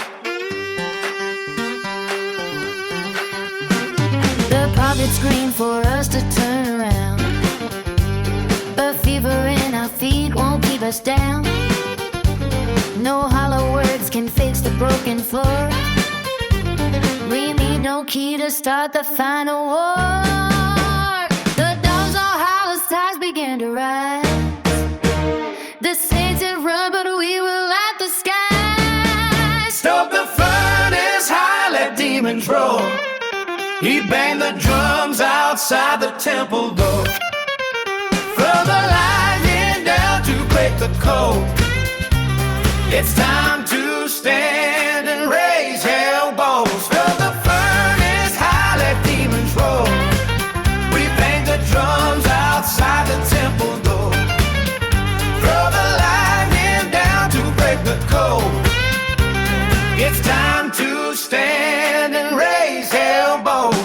The prophets scream for us to turn around, but fever in our feet won't keep us down. No hollow words can fix the broken floor. We need no key to start the final war. The dogs all howl as ties begin to rise. The saints have run, but we will light the sky. Stoke the furnace, high, let demons roar. He banged the drums outside the temple door. Throw the lightning down to break the cold. It's time to stand and raise elbows. Throw the furnace, high, let demons roar. We banged the drums outside the temple door. Throw the lightning down to break the cold. It's time to stand and raise elbows.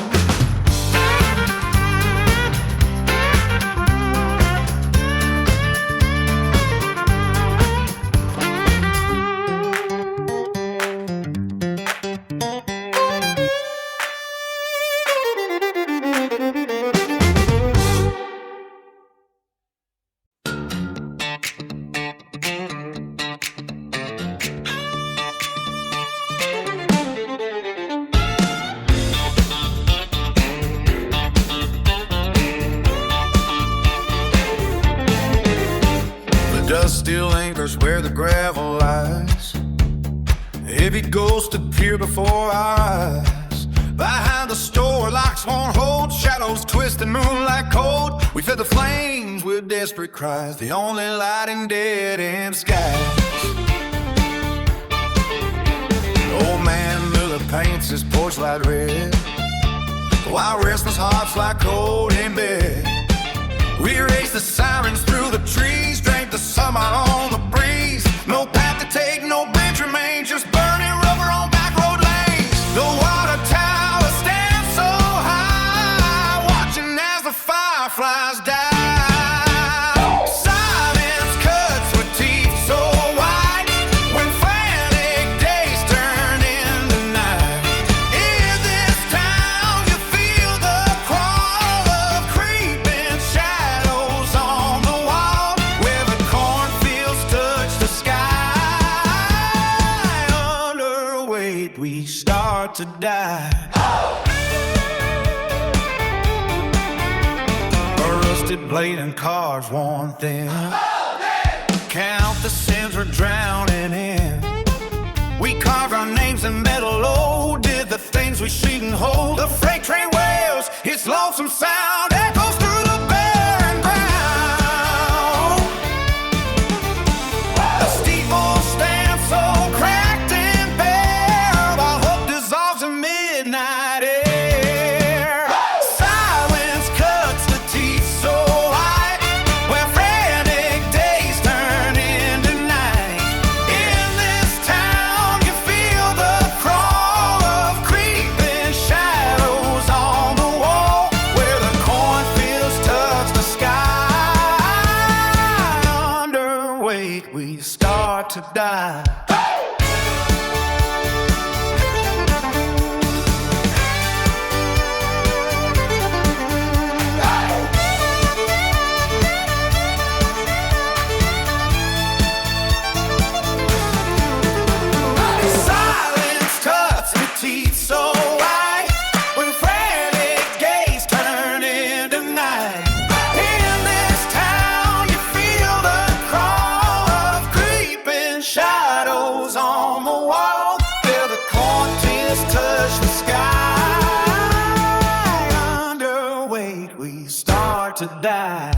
Dust still lingers where the gravel lies. Heavy ghosts appear before our eyes. Behind the store, locks won't hold. Shadows twist and moonlight cold. We fed the flames with desperate cries. The only light in dead-end skies. Old man Miller paints his porch light red, while restless hearts lie cold in bed. We race the sirens through the trees, drank the summer on the breeze. No path to take, no bridge remains, just burning rubber on back road lanes. The water tower stands so high, watching as the fireflies die. Silence cuts with teeth so white, when frantic days turn into night. In this town you feel the crawl of creeping shadows on the wall, where the cornfields touch the sky. Underweight we start to die. A rusted blade and cars worn thin, count the sins we're drowning in. We carved our names in metal, oh, did the things we shouldn't hold. The freight train wails, its lonesome sound echoes through the barren ground. The steeple stands so cracked and bare, while hope dissolves in midnight air. Silence cuts the teeth so white, where frantic days turn into night. In this town you feel the crawl of creeping shadows on the wall, where the cornfields touch the sky. Under weight we start to die. Silence cuts the teeth so white, when frantic gaze turn into night. In this town you feel the crawl of creeping shadows on the wall, where the cornfields touch the sky. Under weight we start to die.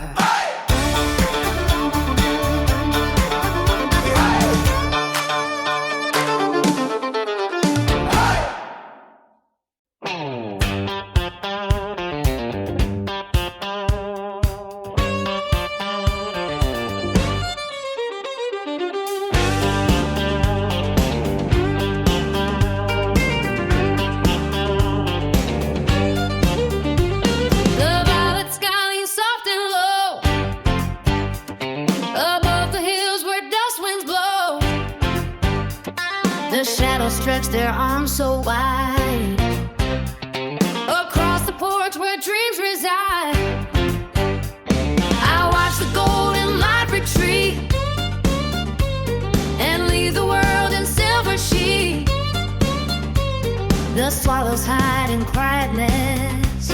The violet sky leans soft and low above the hills where dust winds blow. The shadows stretch their arms so wide across the porch where dreams reside. I watch the golden light retreat and leave the world in silver sheet. The swallows hide in quietness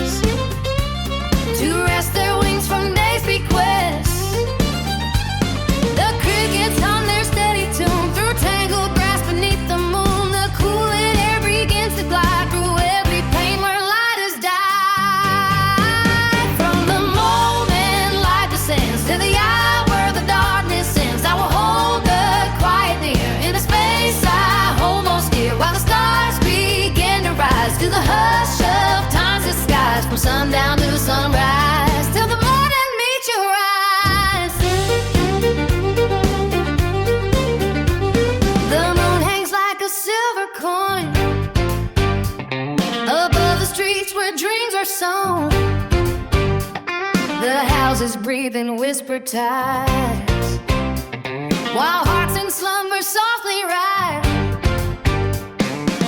to rest their wings from day's bequests. The crickets hum their steady tune through tangled grass beneath the moon. The cooling air begins to glide through every pain where light has died. From the moment light descends to the hour where the darkness ends, I will hold the quiet near in a space I hold most dear, while the stars begin to rise to the hush of time's disguise. From sundown to sunrise, till the morning meets your eyes. The moon hangs like a silver coin above the streets where dreams are sown. The houses breathe in whispered ties, while hearts in slumber softly rise.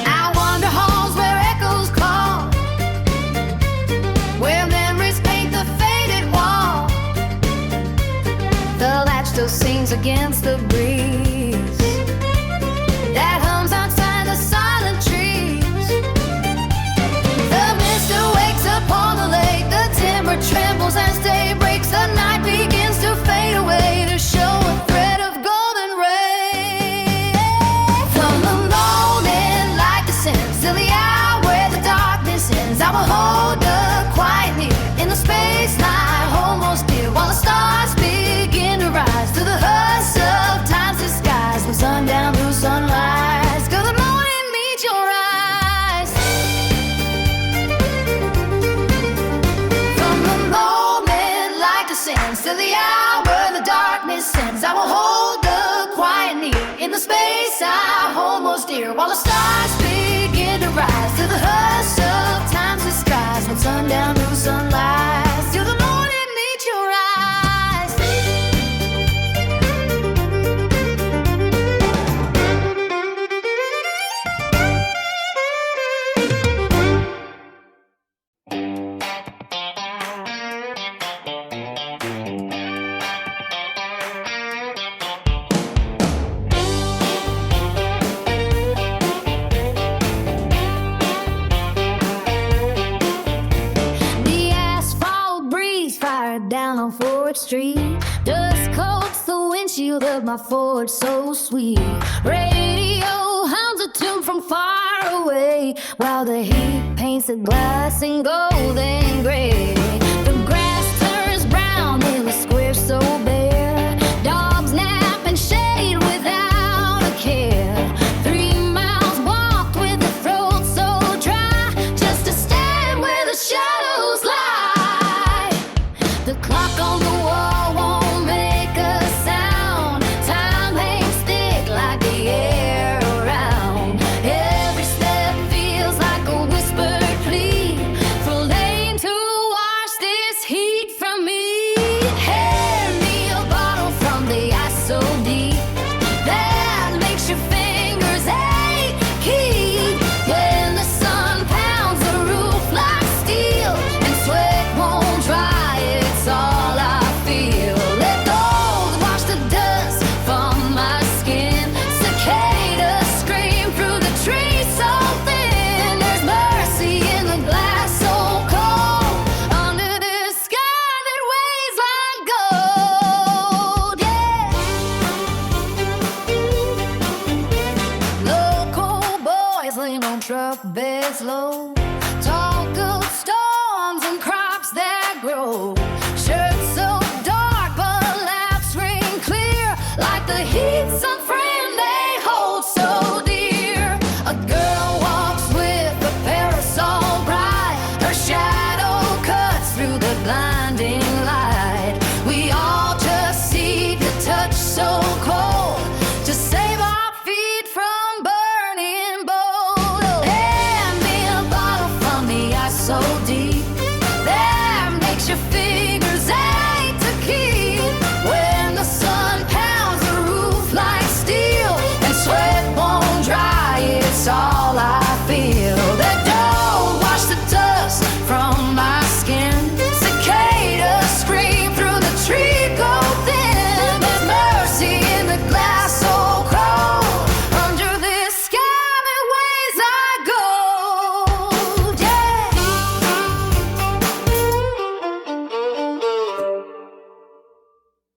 I wander halls where echoes call, where memories paint the faded wall. The latch still sings against the breeze that hums outside the silent trees. The mist awakes upon the lake, the timber trembles as day breaks. The night begins to fade away to show a thread of golden ray. From the moment light descends till the hour where the darkness ends, I will hold the quiet near in the space I hold most dear, while the stars begin to rise to the hush of time's disguise. From sundown to sunrise, till the morning meets your eyes. From the moment light descends to the hour where the darkness ends, I will hold the quiet near in the space I hold most dear, while the stars begin to rise to the hush of time's disguise. From sundown to sunrise, till the morning meets your eyes. Street. Dust coats the windshield windshield of my Ford so sweet. Radio hums a tune from far away, while the heat paints the glass in gold and gray. The grass turns brown in the square so bare. Dogs nap in shade without a care. 3 miles walked with the throat so dry, just to stand where the shadows lie. The clock on the wall won't make a sound. Time hangs thick like the air around. Every step feels like a whispered plea for lane to wash this heat from me. Hand me a bottle from the ice so deep that makes your fingers achy. When the sun pounds the roof like steel and sweat won't dry, it's all I feel. Let those wash the dust from my skin. Cicadas scream through the trees so thin. There's mercy in the glass so cold, under this sky that weighs like gold. Yeah. Local boys lean on truck beds low, talk of storms and crops that grow.